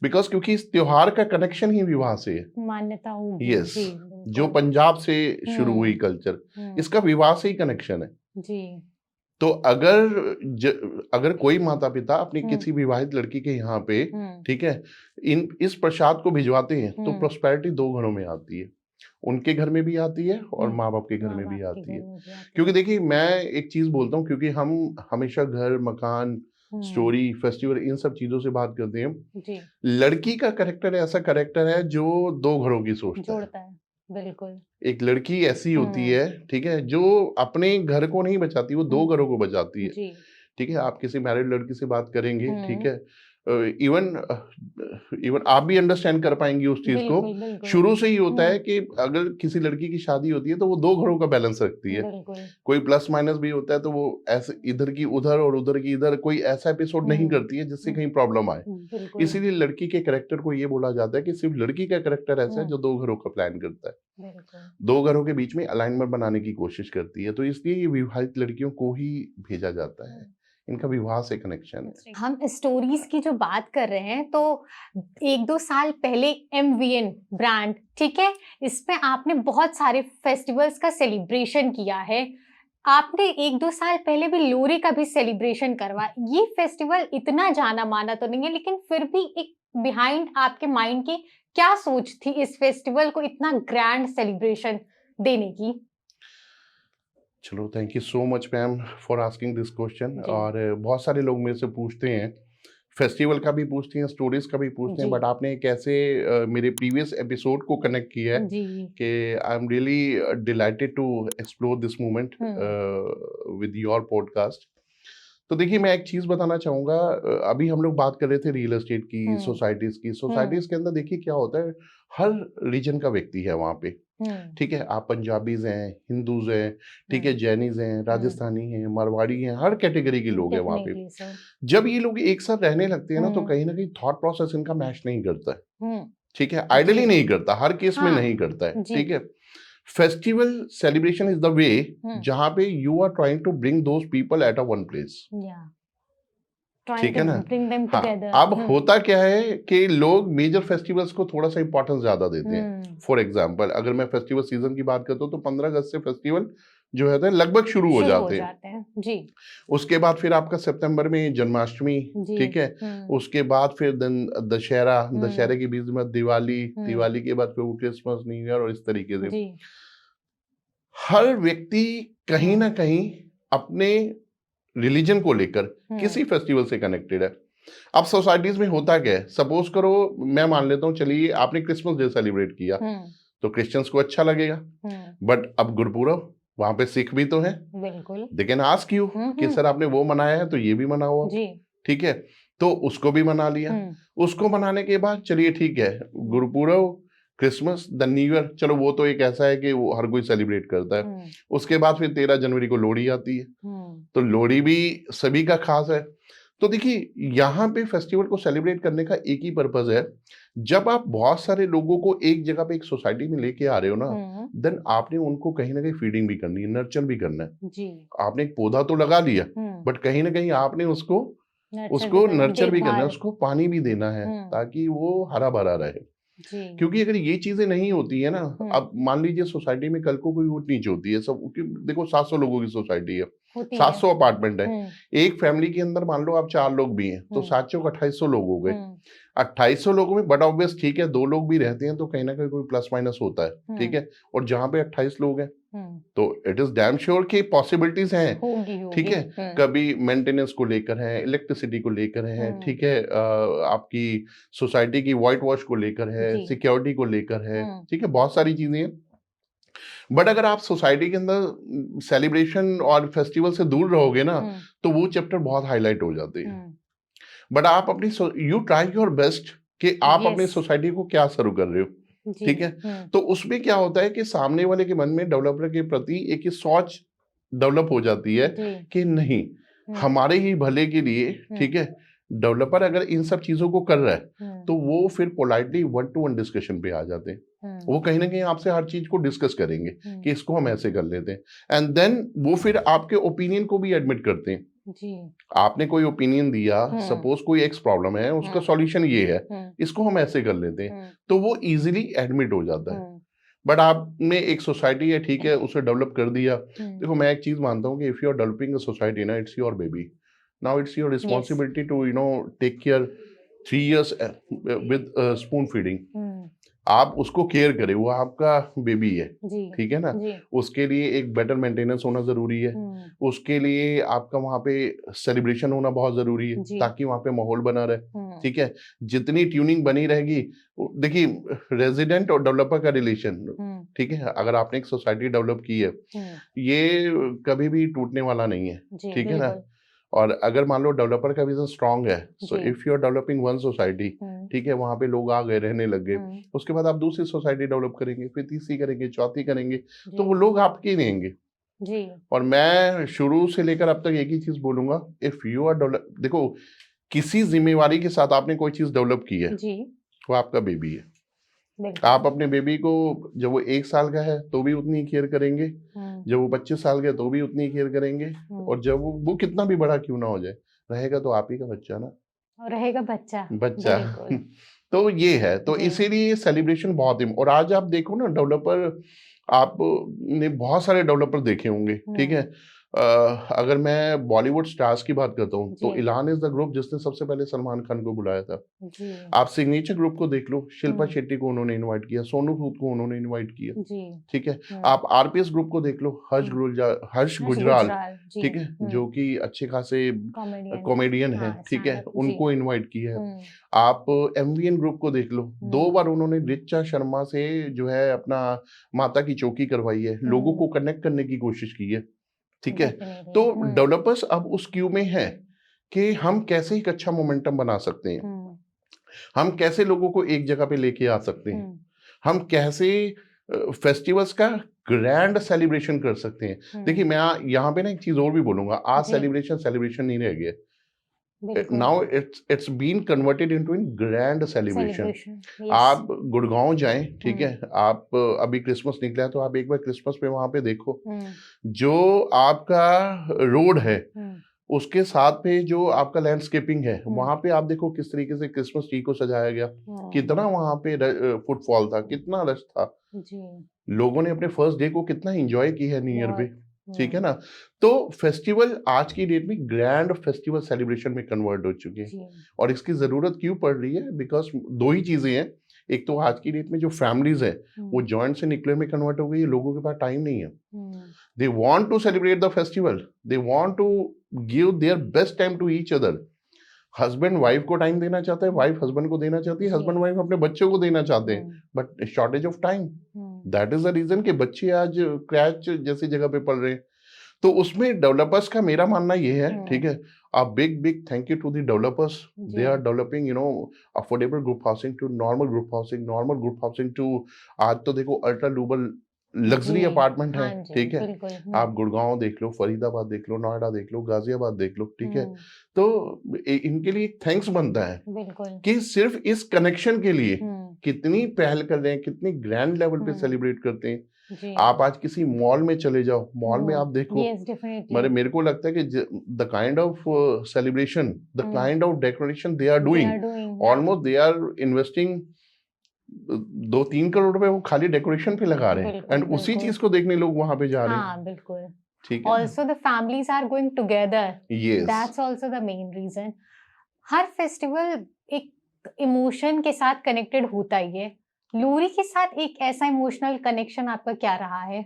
बिकॉज क्योंकि इस त्योहार का कनेक्शन ही विवाह से है। मान्यता होगी। यस, जी, जो पंजाब से शुरू हुई कल्चर, इसका विवाह से ही कनेक्शन है। जी। तो अगर कोई माता पिता अपनी किसी विवाहित लड़की के यहाँ पे, ठीक है, इस प्रसाद को भिजवाते हैं तो प्रोस्पेरिटी दो घरों में आती है। उनके घर में भी आती है और माँ बाप के घर में भी आती है। क्योंकि देखिए, मैं एक चीज बोलता हूँ, क्योंकि हम हमेशा घर, मकान, स्टोरी, फेस्टिवल, इन सब चीजों से बात करते हैं जी। लड़की का कैरेक्टर ऐसा कैरेक्टर है जो दो घरों की सोचता है। बिल्कुल। एक लड़की ऐसी होती है, ठीक है, जो अपने घर को नहीं बचाती, वो दो घरों को बचाती है। जी। ठीक है, आप किसी मैरिड लड़की से बात करेंगे, ठीक है, इवन आप भी अंडरस्टैंड कर पाएंगी उस चीज को। बिल्कुल। शुरू से ही होता है कि अगर किसी लड़की की शादी होती है तो वो दो घरों का बैलेंस रखती है। कोई प्लस माइनस भी होता है तो वो ऐसे इधर की उधर और उधर की इधर, कोई ऐसा एपिसोड नहीं करती है जिससे कहीं प्रॉब्लम आए। इसीलिए लड़की के कैरेक्टर को ये बोला जाता है कि सिर्फ लड़की का कैरेक्टर ऐसा है जो दो घरों का प्लान करता है, दो घरों के बीच में अलाइनमेंट बनाने की कोशिश करती है। तो इसलिए ये विवाहित लड़कियों को ही भेजा जाता है, इनका विवाह से कनेक्शन है। हम स्टोरीज की जो बात कर रहे हैं तो 1-2 साल पहले MVN ब्रांड, ठीक है, इस पे आपने बहुत सारे फेस्टिवल्स का सेलिब्रेशन किया है। आपने 1-2 साल पहले भी लोहरी का भी सेलिब्रेशन करवा। ये फेस्टिवल इतना जाना माना तो नहीं है, लेकिन फिर भी एक बिहाइंड आपके माइंड की क्या सोच थी इस फेस्टिवल को इतना ग्रैंड सेलिब्रेशन देने की? चलो, thank you so much ma'am for asking this question. जी। और बहुत सारे लोग मेरे से पूछते हैं, फेस्टिवल का भी पूछते हैं, स्टोरीज का भी पूछते हैं, जी। बट आपने कैसे मेरे प्रीवियस एपिसोड को कनेक्ट किया है जी। कि I am really delighted to explore this moment हुँ। With your podcast. तो देखिए, मैं एक चीज़ बताना चाहूँगा। अभी हम लोग बात कर रहे थे रियल एस्टेट की, हुँ। सोसाइटीज़ की। हुँ। सोसाइटीज़ के अंदर देखिए क्या होता है, हर रीजन का व्यक्ति है वहाँ पे। हुँ। ठीक है, आप पंजाबीज़ हैं, हिंदूज़ हैं, ठीक है, हुँ। जैनीज़ हैं, हुँ। राजस्थानी हैं, मारवाड़ी हैं, हर कैटेगरी के लोग हैं वहाँ पे। Definitely sir. जब ये लोग एक साथ रहने लगते हैं ना, तो हुँ। कहीं न कहीं थॉट प्रोसेस इनका मैच नहीं करता है। हुँ। ठीक है, जी। आइडियली नहीं करता, हर केस में हाँ। नहीं करता है। जी। ठीक है? Festival celebration is the way hmm. जहाँ पे you are trying to bring those people at a one place. या ट्राइंग ठीक टू है ना? ब्रिंग देम हाँ, टुगेदर। अब होता क्या है कि लोग मेजर फेस्टिवल्स को थोड़ा-सा इम्पोर्टेंस ज़्यादा देते हैं। हुँ। फॉर एग्ज़ाम्पल, अगर मैं फेस्टिवल सीज़न की बात करता हूँ, तो 15 अगस्त से फेस्टिवल जो है लगभग शुरू हो शुरू हो जाते हैं। जाते हैं। जी। उसके बाद फिर आपका सितंबर में जन्माष्टमी, जी। ठीक है? हुँ। उसके बाद फिर देन दशहरा, हुँ। दशहरे के बीच में दिवाली, हुँ। दिवाली के बाद फिर वो क्रिसमस, न्यू ईयर और इस तरीके से। जी। हर व्यक्ति कहीं हुँ। न कहीं अपने रिलीजन को लेकर हुँ। किसी फेस्टिवल से कनेक्टेड है। अब सोसाइटीज़ में होता क्या है, सपोज़ करो मैं मान लेता हूँ, चलिए आपने क्रिसमस डे सेलिब्रेट किया, हुँ। तो क्रिश्चियंस को अच्छा लगेगा। हुँ। बट अब गुरपुरब, वहाँ पे सिख भी तो हैं। बिल्कुल। दे कैन आस्क यू हुँ। कि हुँ। सर आपने वो मनाया है तो ये भी मनाओ आप। जी। ठीक है? तो उसको भी मना लिया। हुँ। उसको मनाने के बाद चलिए ठीक है, Gurpurab, Christmas, then new year, चलो वो तो एक ऐसा है कि वो हर कोई सेलिब्रेट करता है। हुँ। उसके बाद फिर 13 जनवरी को लोहड़ी आती है। हुँ। तो लोहड़ी भी सभी का खास है। तो देखिए, यहाँ पे फेस्टिवल को सेलिब्रेट करने का एक ही पर्पज़ है, जब आप बहुत सारे लोगों को एक जगह पे एक सोसाइटी में लेके आ रहे हो ना, हुँ। देन आपने उनको कहीं न कहीं फीडिंग भी करनी है, नर्चर भी करना है। जी। आपने एक पौधा तो लगा लिया, हुँ। बट कहीं न कहीं आपने उसको नर्चर भी उसको करना, नर्चर भी करना है, देखभाल। उसको पानी भी देना है, हुँ। ताकि वो हरा-भरा रहे। जी। क्योंकि अगर ये चीज़ें नहीं होती है ना, हुँ। अब मान लीजिए सोसाइटी में कल को कोई ऊँच-नीच होती है, सब कि देखो 700 लोगों की सोसाइटी है, होती है। 700 अपार्टमेंट है। हुँ। एक फैमिली के अंदर मान लो आप 4 लोग भी हैं, तो हुँ। 7 चौक 2800 लोग हो गए। हुँ। 2800 लोगों में बट ऑब्वियस ठीक है, 2 लोग भी रहते हैं तो कहीं न कहीं कोई प्लस माइनस होता है, ठीक हुँ। है? और जहाँ पे 28 लोग हैं, हुँ। तो इट इज़ डैम श्योर कि पॉसिबिलिटीज़ हैं। होगी, ठीक होगी। है? हुँ। कभी मेंटेनेंस को लेकर है, इलेक्ट्रिसिटी को लेकर है, हुँ। ठीक है? आपकी सोसाइटी की व्हाइट वॉश को लेकर है, जी। सिक्योरिटी को लेकर है, हुँ। ठीक है? बहुत सारी चीज़ें हैं। बट अगर आप सोसाइटी के अंदर सेलिब्रेशन और फेस्टिवल से दूर रहोगे ना, हुँ। तो वो चैप्टर बहुत हाइलाइट हो जाते हैं। हुँ। बट आप अपनी यू ट्राई योर बेस्ट कि आप अपनी येस। सोसाइटी को क्या सर्व कर रहे हो, जी। ठीक है? हुँ। तो उसमें क्या होता है कि सामने वाले के मन में डेवलपर के प्रति एक ये सोच डेवलप हो जाती है जी। कि नहीं, हुँ। हमारे ही भले के लिए, हुँ। ठीक है, डेवलपर अगर इन सब चीज़ों को कर रहा है, हुँ। तो वो फिर politely one two one discussion पे आ जाते हैं। हुँ। वो कहीं न कहीं आपसे हर चीज़ को डिस्कस करेंगे हुँ। कि इसको हम ऐसे कर लेते हैं, एंड देन वो फिर आपके ओपिनियन को भी एडमिट करते हैं। जी। आपने कोई ओपिनियन दिया, हुँ। सपोज़ कोई एक्स प्रॉब्लम है, उसका हुँ। सॉल्यूशन ये है, हुँ। इसको हम ऐसे कर लेते हैं, हुँ। तो वो ईज़िली एडमिट हो जाता है। हुँ। बट आपने एक सोसाइटी है, ठीक है, उसे डेवलप कर दिया। हुँ। देखो, मैं एक चीज़ मानता हूँ कि if you are developing a society ना, it's your baby. Now it's your yes. Responsibility to take care 3 years with spoon feeding. Hmm. आप उसको केयर करें, वो आपका बेबी है, जी। ठीक है ना? जी। उसके लिए एक बेटर मेंटेनेंस होना ज़रूरी है। हुँ। उसके लिए आपका वहाँ पे सेलिब्रेशन होना बहुत ज़रूरी है, जी। ताकि वहाँ पे माहौल बना रहे, हुँ। ठीक है? जितनी ट्यूनिंग बनी रहेगी, देखिए, रेज़िडेंट और डेवलपर का रिलेशन, हुँ। ठीक है? अगर आपने एक सोसाइटी डेवलप की है, हुँ। ये कभी भी टूटने वाला नहीं है, जी, ठीक है ना? बिल्कुल। और अगर मान लो डेवलपर का विज़न स्ट्रॉन्ग है, सो जी। If you are developing one society, hmm. ठीक है, वहाँ पे लोग आ गए, रहने लग गए, हुँ। उसके बाद आप दूसरी सोसाइटी डेवलप करेंगे, फिर तीसरी करेंगे, चौथी करेंगे, तो जी। वो लोग आपके ही रहेंगे। जी। और मैं शुरू से लेकर अब तक एक ही चीज़ बोलूँगा, इफ यू आर डेवलप देखो, किसी ज़िम्मेवारी के साथ आपने कोई चीज़ डेवलप की है, जी। वो आपका बेबी है। बिल्कुल। आप अपने बेबी को, जब वो 1 साल का है, तो भी उतनी ही केयर करेंगे, हुँ। जब वो 25 साल का है, तो भी उतनी ही केयर करेंगे, हुँ। और जब वो कितना भी बड़ा क्यों ना हो जाए, रहेगा तो आप ही का बच्चा ना। और रहेगा बच्चा। बच्चा। बिल्कुल। तो ये है, तो जी। इसीलिए सेलिब्रेशन बहुत और आज आप देखो ना, डेवलपर आपने बहुत सारे डेवलपर देखे होंगे, ठीक है। अगर मैं बॉलीवुड स्टार्स की बात करता हूँ तो जी। इलान इज द ग्रुप जिसने सबसे पहले सलमान खान को बुलाया था। जी। आप सिग्नेचर ग्रुप को देख लो, शिल्पा हम्म। शेट्टी को उन्होंने इनवाइट किया, सोनू सूद को उन्होंने इनवाइट किया, जी। ठीक है। हम्म। आप आरपीएस ग्रुप को देख लो, हर्ष हर्ष गुजराल, गुजराल जी। ठीक है, जो कि अच्छे खासे कॉमेडियन। कॉमेडियन है, हाँ, ठीक है, stand-up, जी। उनको इनवाइट किया है। हम्म। आप एमवीएन ग्रुप को देख लो, 2 बार उन्होंने रिचा शर्मा से जो है अपना माता की चौकी करवाई है, लोगों को कनेक्ट करने की कोशिश की है, ठीक है। Definitely, तो डेवलपर्स अब उस क्यू में हैं कि हम कैसे एक अच्छा मोमेंटम बना सकते हैं, हम कैसे लोगों को एक जगह पे लेके आ सकते हैं, हम कैसे फेस्टिवल्स का ग्रैंड सेलिब्रेशन कर सकते हैं। देखिए मैं यहाँ पे ना एक चीज और भी बोलूंगा, आज जी। सेलिब्रेशन नहीं रह गया, बिल्कुल। Now it's been converted into in grand celebration. Celebration, yes. आप गुड़गांव जाएं, ठीक हम्म। है, आप अभी क्रिसमस निकला है तो आप एक बार क्रिसमस पे वहां पे देखो, हम्म। जो आपका रोड है हम्म। उसके साथ पे जो आपका लैंडस्केपिंग है, हम्म। वहां पे आप देखो किस तरीके से क्रिसमस ट्री को सजाया गया, हम्म। कितना वहां पे फुटफॉल था, कितना रश था, जी। लोगों ने अपने फर्स्ट डे को कितना एंजॉय किया है न्यू ईयर पे, बहुत। ठीक है ना। तो फेस्टिवल आज की डेट में ग्रैंड फेस्टिवल सेलिब्रेशन में कन्वर्ट हो चुके हैं, जी। और इसकी जरूरत क्यों पड़ रही है, बिकॉज 2 ही चीजें हैं। एक तो आज की डेट में जो फैमिलीज है वो जॉइंट से न्यूक्लियर में कन्वर्ट हो गई है, लोगों के पास टाइम नहीं है, they want to celebrate the festival, they want to give their best time to each other। Husband wife को टाइम देना चाहता है, वाइफ हस्बैंड को देना चाहती है, जी। हस्बैंड वाइफ अपने बच्चों को देना चाहते हैं, but shortage of time, that is the reason कि बच्चे आज क्रैच जैसी जगह पे पढ़ रहे हैं। तो उसमें डेवलपर्स का मेरा मानना ये है, ठीक है, a big thank you to the developers, they are developing affordable group housing to normal group housing to आज तो देखो अल्ट्रा लूबल लग्जरी जी। अपार्टमेंट है, हाँ जी, ठीक है। बिल्कुल। आप गुड़गांव देख लो, फरीदाबाद देख लो, नोएडा देख लो, गाजियाबाद देख लो, ठीक है। तो इनके लिए थैंक्स बनता है बिल्कुल। कि सिर्फ इस कनेक्शन के लिए कितनी पहल कर रहे हैं, कितनी ग्रैंड लेवल पे सेलिब्रेट करते हैं। जी। आप आज किसी मॉल में चले जाओ, मॉल में आप देखो, यस, डेफिनेटली। मेरे को लगता है कि the kind of celebration, the kind of decoration they are They are doing, doing, almost they are investing 2-3 crore रुपए वो खाली डेकोरेशन पे लगा रहे हैं, बिल्कुल, एंड उसी बिल्कुल। चीज को देखने लोग वहां पे जा रहे हैं, हाँ, बिल्कुल। ठीक है। Also, the families are going together. Yes. That's also the main reason. Her festival एक इमोशन के साथ कनेक्टेड होता ही है। लोरी के साथ एक ऐसा इमोशनल कनेक्शन आपका क्या रहा है?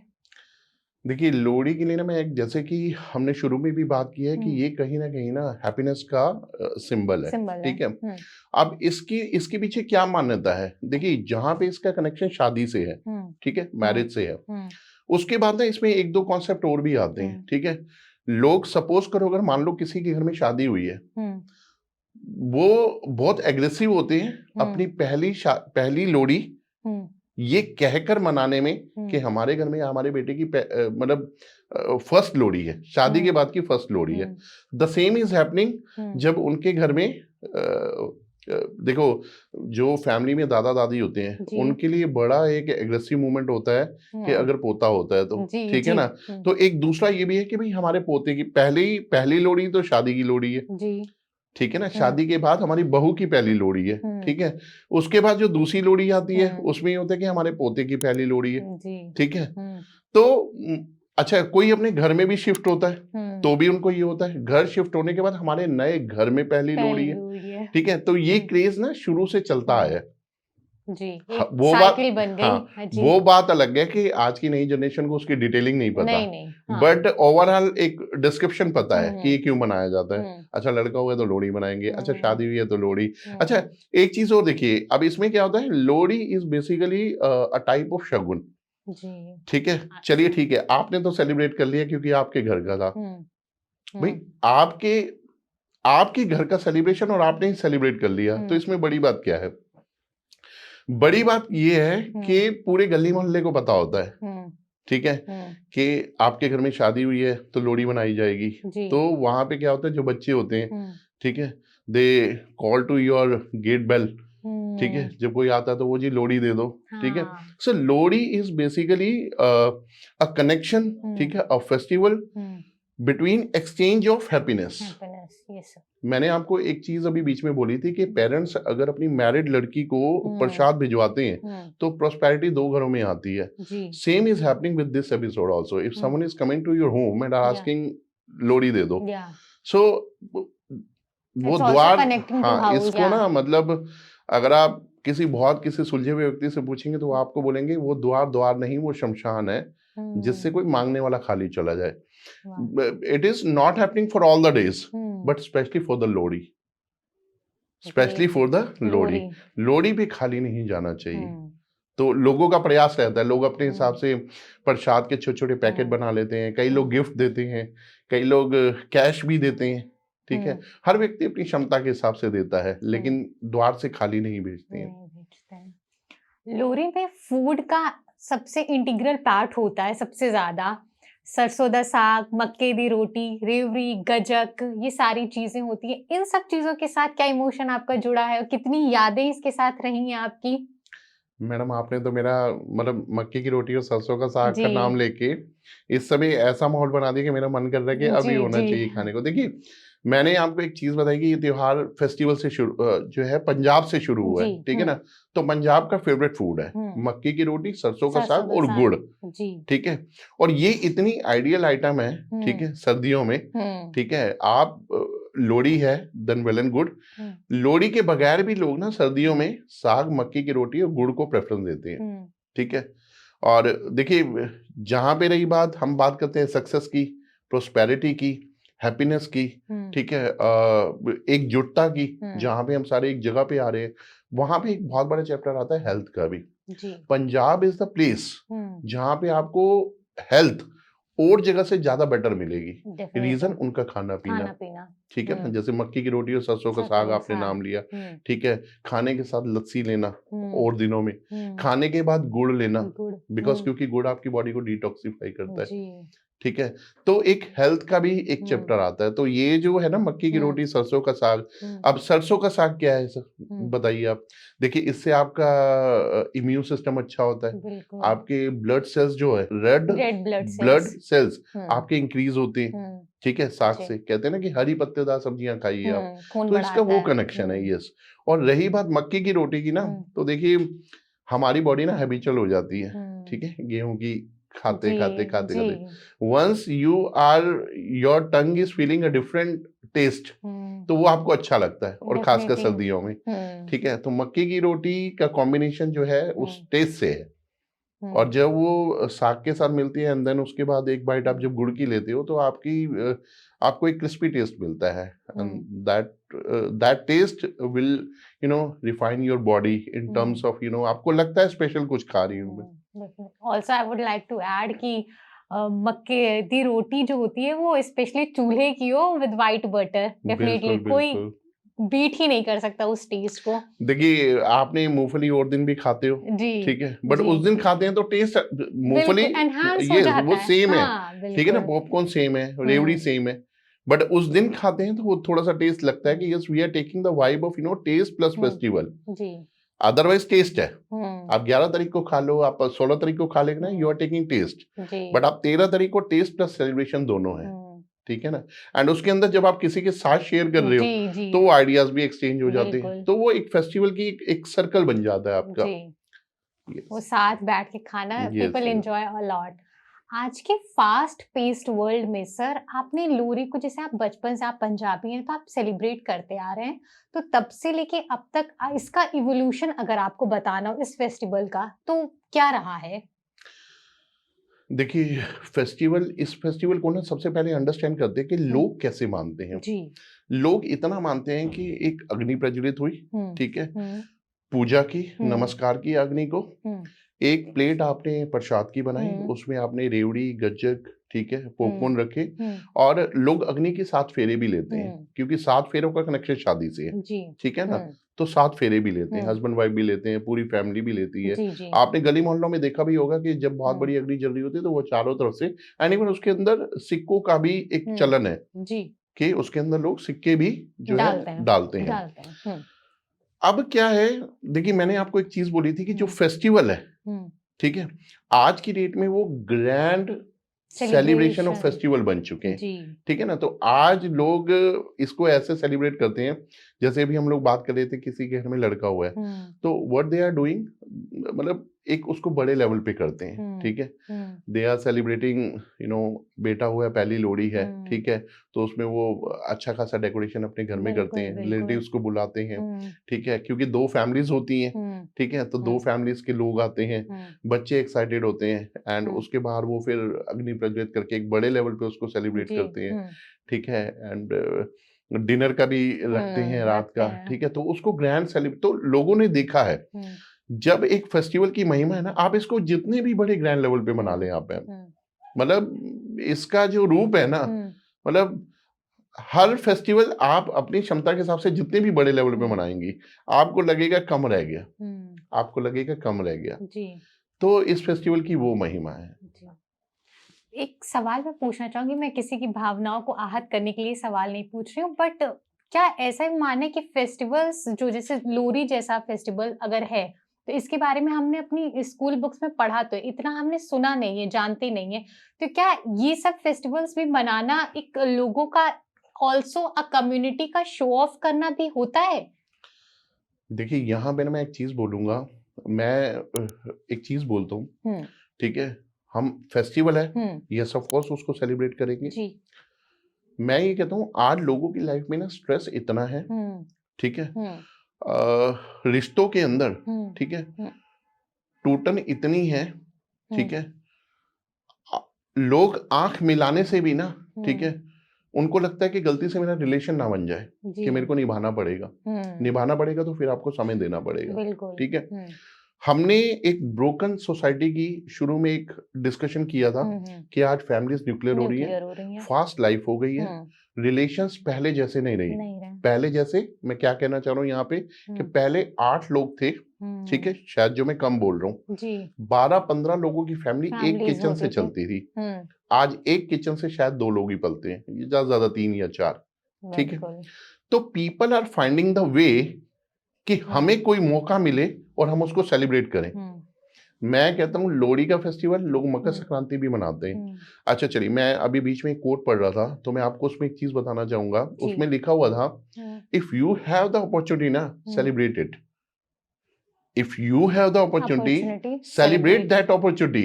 देखिए लोहड़ी के लिए ना, मैं एक जैसे कि हमने शुरू में भी बात की है कि ये कहीं ना हैप्पीनेस का सिंबल है, सिंबल ठीक है। अब इसके पीछे क्या मान्यता है, देखिए जहाँ पे इसका कनेक्शन शादी से है, ठीक है, मैरिज से है, उसके बाद ना इसमें 1-2 कॉन्सेप्ट और भी आते हैं, ठीक है। लोग सपोज करो, अगर मान लो किसी के घर में शादी हुई है, वो बहुत एग्रेसिव होते हैं अपनी पहली लोहड़ी ये कहकर मनाने में कि हमारे घर में हमारे बेटे की मतलब फर्स्ट लोहड़ी है, शादी के बाद की फर्स्ट लोहड़ी है। द सेम इज हैपनिंग जब उनके घर में देखो जो फैमिली में दादा दादी होते हैं उनके लिए बड़ा एक एग्रेसिव मूवमेंट होता है कि अगर पोता होता है तो, ठीक है ना। तो एक दूसरा ये भी है कि भाई हमारे पोते की पहली लोहड़ी तो शादी की लोहड़ी है, ठीक है ना, शादी के बाद हमारी बहू की पहली लोहड़ी है, ठीक है। उसके बाद जो दूसरी लोहड़ी आती है उसमें ये होता है कि हमारे पोते की पहली लोहड़ी है, ठीक है। तो अच्छा, कोई अपने घर में भी शिफ्ट होता है तो भी उनको ये होता है, घर शिफ्ट होने के बाद हमारे नए घर में पहली लोहड़ी है, ठीक है। तो ये क्रेज ना शुरू से चलता आया है जी, वो साइकिल बन गई। हाँ, वो बात अलग है कि आज की नई जनरेशन को उसकी डिटेलिंग नहीं पता, बट ओवरऑल एक डिस्क्रिप्शन पता है कि ये क्यों मनाया जाता है। अच्छा, लड़का हुआ तो लोहड़ी मनाएंगे, अच्छा शादी हुई है तो लोहड़ी। अच्छा, एक चीज और देखिए, अब इसमें क्या होता है, Lohri is basically a type of shagun, ठीक है। चलिए ठीक है, आपने तो सेलिब्रेट कर लिया क्योंकि आपके घर का था, भाई आपके घर का सेलिब्रेशन और आपने ही सेलिब्रेट कर लिया, तो इसमें बड़ी बात क्या है। बड़ी बात यह है कि पूरे गली मोहल्ले को पता होता है, ठीक है, कि आपके घर में शादी हुई है तो लोहड़ी मनाई जाएगी। तो वहां पे क्या होता है, जो बच्चे होते हैं, ठीक है, they call to your gate bell, ठीक है, जब कोई आता है तो वो जी लोहड़ी दे दो, ठीक है। So Lohri is basically a connection, ठीक है, a festival between exchange of happiness. मैंने आपको एक चीज अभी बीच में बोली थी कि पेरेंट्स अगर अपनी मैरिड लड़की को हम्म, प्रसाद भिजवाते हैं हम्म, तो प्रॉस्पेरिटी 2 घरों में आती है। जी, same is happening with this episode also. If someone is coming to your home and या आस्किंग लोड़ी दे दो, या सो वो it's also dwar, connecting to हाँ, हाउस, इसको या ना मतलब अगर आप किसी सुलझे हुए व्यक्ति से पूछेंगे तो वो आपको बोलेंगे वो द्वार द्वार नहीं, वो शमशान है जिससे कोई मांगने वाला खाली चला जाए। It is not happening for all the days but specially for the लोड़ी, स्पेशली फॉर द लोड़ी। लोड़ी भी खाली नहीं जाना चाहिए। तो लोगों का प्रयास रहता है, लोग अपने हिसाब से प्रसाद के छोटे छोटे पैकेट बना लेते हैं, कई लोग गिफ्ट देते हैं, कई लोग कैश भी देते हैं, ठीक है। हर व्यक्ति अपनी क्षमता के हिसाब से देता है, लेकिन द्वार से खाली नहीं भेजते हैं। लोरी में फूड का सबसे इंटीग्रल पार्ट होता है सबसे ज्यादा, सरसों दा साग, मक्के दी रोटी, रेवड़ी, गजक, ये सारी चीजें होती है। इन सब चीजों के साथ क्या इमोशन आपका जुड़ा है और कितनी यादें इसके साथ रही हैं आपकी? मैडम, आपने तो मेरा मतलब मक्के की रोटी और सरसों का साग जी, का नाम लेके इस समय ऐसा माहौल बना दिया कि मेरा मन कर रहा है कि अभी जी, होना जी, चाहिए खाने को। देखिए, मैंने आपको एक चीज बताई कि ये त्योहार फेस्टिवल से शुरू जो है पंजाब से शुरू हुआ है, जी, ठीक है ना। तो पंजाब का फेवरेट फूड है मक्के की रोटी, सरसों का सरसों साग दा और साग, गुड़, जी, ठीक है। और ये इतनी आइडियल आइटम है, ठीक है, सर्दियों में, ठीक है। आप लोहड़ी है, then well and good. Lohri के बगैर भी लोग ना सर्दियों में साग, मक्की की रोटी और गुड़ को प्रेफरेंस देते हैं, ठीक है। और देखिए, जहां पे रही बात, हम बात करते हैं सक्सेस की, प्रोस्पेरिटी की, हैप्पीनेस की, ठीक है, एकजुटता की, जहां पे हम सारे एक जगह पे आ रहे हैं, वहां पे एक बहुत बड़ा चैप्टर आता है हेल्थ का भी। पंजाब इज द प्लेस जहां पे आपको हेल्थ और जगह से ज्यादा बेटर मिलेगी। रीजन उनका खाना पीना, ठीक है ना। जैसे मक्की की रोटी और सरसों का साग आपने नाम लिया, ठीक है। खाने के साथ लस्सी लेना और दिनों में, खाने के बाद गुड़ लेना, बिकॉज क्योंकि गुड़ आपकी बॉडी को डिटॉक्सिफाई करता है, ठीक है। तो एक हेल्थ का भी एक चैप्टर आता है। तो ये जो है ना मक्की की रोटी, सरसों का साग। अब सरसों का साग क्या है सर, बताइए आप। देखिए, इससे आपका इम्यून सिस्टम अच्छा होता है, आपके ब्लड सेल्स जो है, रेड ब्लड सेल्स आपके इंक्रीज होते हैं, ठीक है। साग से कहते हैं ना कि हरी पत्तेदार सब्जियां खाइए आप, तो इसका वो कनेक्शन है, यस। और रही बात मक्की की रोटी की ना, तो देखिए हमारी बॉडी ना हैबिचुअल हो जाती है, ठीक है, गेहूं की खाते खाते खाते खाते, once you are your tongue is feeling a different taste, तो वो आपको अच्छा लगता है, और खासकर सर्दियों में, ठीक है। तो मक्की की रोटी का कॉम्बिनेशन जो है उस टेस्ट से है। और जब वो साग के साथ मिलती है एंड देन उसके बाद एक बाइट आप जब गुड़ की लेते हो तो आपको एक क्रिस्पी टेस्ट मिलता है, and that taste will refine your body in terms of आपको लगता है स्पेशल कुछ खा रही हूँ मैं। Also I would like to add कि मक्के दी रोटी जो होती है वो स्पेशली चूल्हे की हो विद वाइट बटर, डेफिनेटली कोई बीट ही नहीं कर सकता उस टेस्ट को। देखिए, आपने मूंगफली और दिन भी खाते हो, जी, ठीक है, बट उस दिन खाते हैं तो टेस्ट मूंगफली एनहांस हो ये जाता वो है, सेम है, हाँ, ठीक है ना। पॉपकॉर्न सेम है, रेवड़ी सेम है, बट उस दिन खाते हैं तो वो थोड़ा सा टेस्ट लगता है कि yes we are taking the vibe of taste plus festival. जी, अदरवाइज टेस्ट है, आप 11 तारीख को खा लो, आप 16 तारीख को खा लेना, you are taking taste, but आप 13 तारीख को टेस्ट प्लस सेलिब्रेशन दोनों है, ठीक है ना। एंड उसके अंदर जब आप किसी के साथ शेयर कर रहे हो तो वो आइडियाज भी एक्सचेंज हो जाते हैं, तो वो एक फेस्टिवल की एक सर्कल बन जाता है आपका, वो साथ बैठ के खाना, पीपल एंजॉय अ लॉट। आज के फास्ट पेस्ड वर्ल्ड में सर, आपने लोरी को, जैसे आप बचपन से, आप पंजाबी हैं तो आप सेलिब्रेट करते आ रहे हैं, तो तब से लेके अब तक इसका इवोल्यूशन अगर आपको बताना हो इस फेस्टिवल का, तो क्या रहा है? देखिए, इस फेस्टिवल को ना सबसे पहले अंडरस्टैंड करते हैं कि लोग कैसे मानते हैं। जी, लोग इतना मानते हैं कि एक अग्नि प्रज्वलित हुई, ठीक है, पूजा की, नमस्कार की अग्नि को, एक प्लेट आपने प्रसाद की बनाई, उसमें आपने रेवड़ी, गज्जक, ठीक है, पॉपकॉर्न रखे, और लोग अग्नि के 7 फेरे भी लेते हैं, क्योंकि 7 फेरों का कनेक्शन शादी से है, ठीक है ना। तो 7 फेरे भी लेते हैं, हस्बैंड वाइफ भी लेते हैं, पूरी फैमिली भी लेती है। आपने गली मोहल्लों में देखा भी होगा कि जब बहुत बड़ी अग्नि जल रही होती है तो वो चारों तरफ से, एंड इवन उसके अंदर सिक्कों का भी एक चलन है कि उसके अंदर लोग सिक्के भी जो है डालते हैं। अब क्या है, देखिए मैंने आपको एक चीज बोली थी कि जो फेस्टिवल है, ठीक है, आज की डेट में वो grand celebration of Celebration, festival बन चुके हैं। जी। ठीक है ना, तो आज लोग इसको ऐसे सेलिब्रेट करते हैं, जैसे अभी हम लोग बात कर रहे थे किसी के घर में लड़का हुआ है, हम्म तो व्हाट दे आर डूइंग, मतलब एक उसको बड़े लेवल पे करते हैं। हम्म ठीक है, हम्म दे आर सेलिब्रेटिंग, बेटा हुआ है, पहली लोहड़ी है। हम्म, ठीक है, तो उसमें वो अच्छा खासा डेकोरेशन अपने घर में करते बिल्कुल हैं, बिल्कुल। रिलेटिव्स को बुलाते हैं। हम्म ठीक है, क्योंकि दो फैमिलीज होती हैं। हम्म ठीक है, तो दो हम्म फैमिलीज के लोग आते हैं, हम्म बच्चे एक्साइटेड होते हैं, एंड हम्म, उसके बाहर वो फिर अग्नि प्रज्वलित करके एक बड़े लेवल पे उसको सेलिब्रेट जी। करते हैं। ठीक है, एंड डिनर का भी रखते हैं रात रखते का। हैं। ठीक है, तो उसको ग्रैंड सेलिब्रेट, तो लोगों ने देखा है हम्म जब एक फेस्टिवल की महिमा है ना, आप इसको जितने भी बड़े ग्रैंड लेवल पे मना लें आप, मतलब इसका जो रूप है ना, हम्म मतलब हर फेस्टिवल आप अपनी क्षमता के हिसाब से जितने भी बड़े लेवल पे हम्म मनाएंगी, आपको लगेगा कम रह गया, हम्म, आपको लगेगा कम रह गया। जी तो इस फेस्टिवल की वो महिमा है। जी। एक सवाल मैं पूछना चाहूंगी, मैं किसी की भावनाओं को आहत करने के लिए सवाल नहीं पूछ रही हूँ, बट क्या ऐसा माने कि फेस्टिवल्स जो जैसे लोरी जैसा फेस्टिवल अगर है, तो इसके बारे में हमने अपनी स्कूल बुक्स में पढ़ा, तो है, इतना हमने सुना नहीं है, जानते नहीं है, तो क्या ये सब फेस्टिवल्स भी मनाना एक लोगों का ऑल्सो अ कम्युनिटी का शो ऑफ करना भी होता है? देखिए, यहाँ पे ना मैं एक चीज बोलूंगा, मैं एक चीज बोलता हूँ। हम्म ठीक है, हम फेस्टिवल है, हम्म, यस ऑफ कोर्स उसको सेलिब्रेट करेंगे। जी। मैं ये कहता हूँ आज लोगों की लाइफ में ना स्ट्रेस इतना है। हम्म ठीक है, हम्म रिश्तों के अंदर, हम्म ठीक है, हम्म टूटन इतनी है। ठीक हम्म है, आ- लोग आंख मिलाने से भी ना, ठीक हम्म, है, उनको लगता है कि गलती से मेरा रिलेशन ना बन जाए, जी। कि मेरे को निभाना पड़ेगा। निभाना पड़ेगा तो फिर आपको समय देना पड़ेगा। बिल्कुल। ठीक है, हमने एक ब्रोकन सोसाइटी की शुरू में एक डिस्कशन किया था कि आज फैमिलीज न्यूक्लियर हो रही है, न्यूक्लियर हो रही है। फास्ट लाइफ हो गई है, रिलेशंस पहले जैसे नहीं रही। नहीं रहे। पहले जैसे, मैं क्या कहना चाह रहा हूँ यहाँ पे, कि पहले 8 लोग थे। ठीक है, शायद जो मैं कम बोल रहा हूँ, जी। 12-15 लोगों की फैमिली एक फैमिलीज किचन से होती थी। चलती थी। आज एक किचन से शायद 2 लोग ही पलते हैं, ये ज्यादा ज्यादा 3 या 4। ठीक है, बिल्कुल। तो people are finding the way कि हमें कोई मौका मिले और हम उसको सेलिब्रेट करें। मैं कहता हूँ लोहड़ी का फेस्टिवल लोग मकर संक्रांति भी मनाते हैं। अच्छा चलिए, मैं अभी बीच में एक कोट पढ़ रहा था, तो मैं आपको उसमें एक चीज बताना चाहूंगा। जी। उसमें लिखा हुआ था, if you have the opportunity ना, celebrate it. If you have the opportunity, opportunity celebrate that opportunity.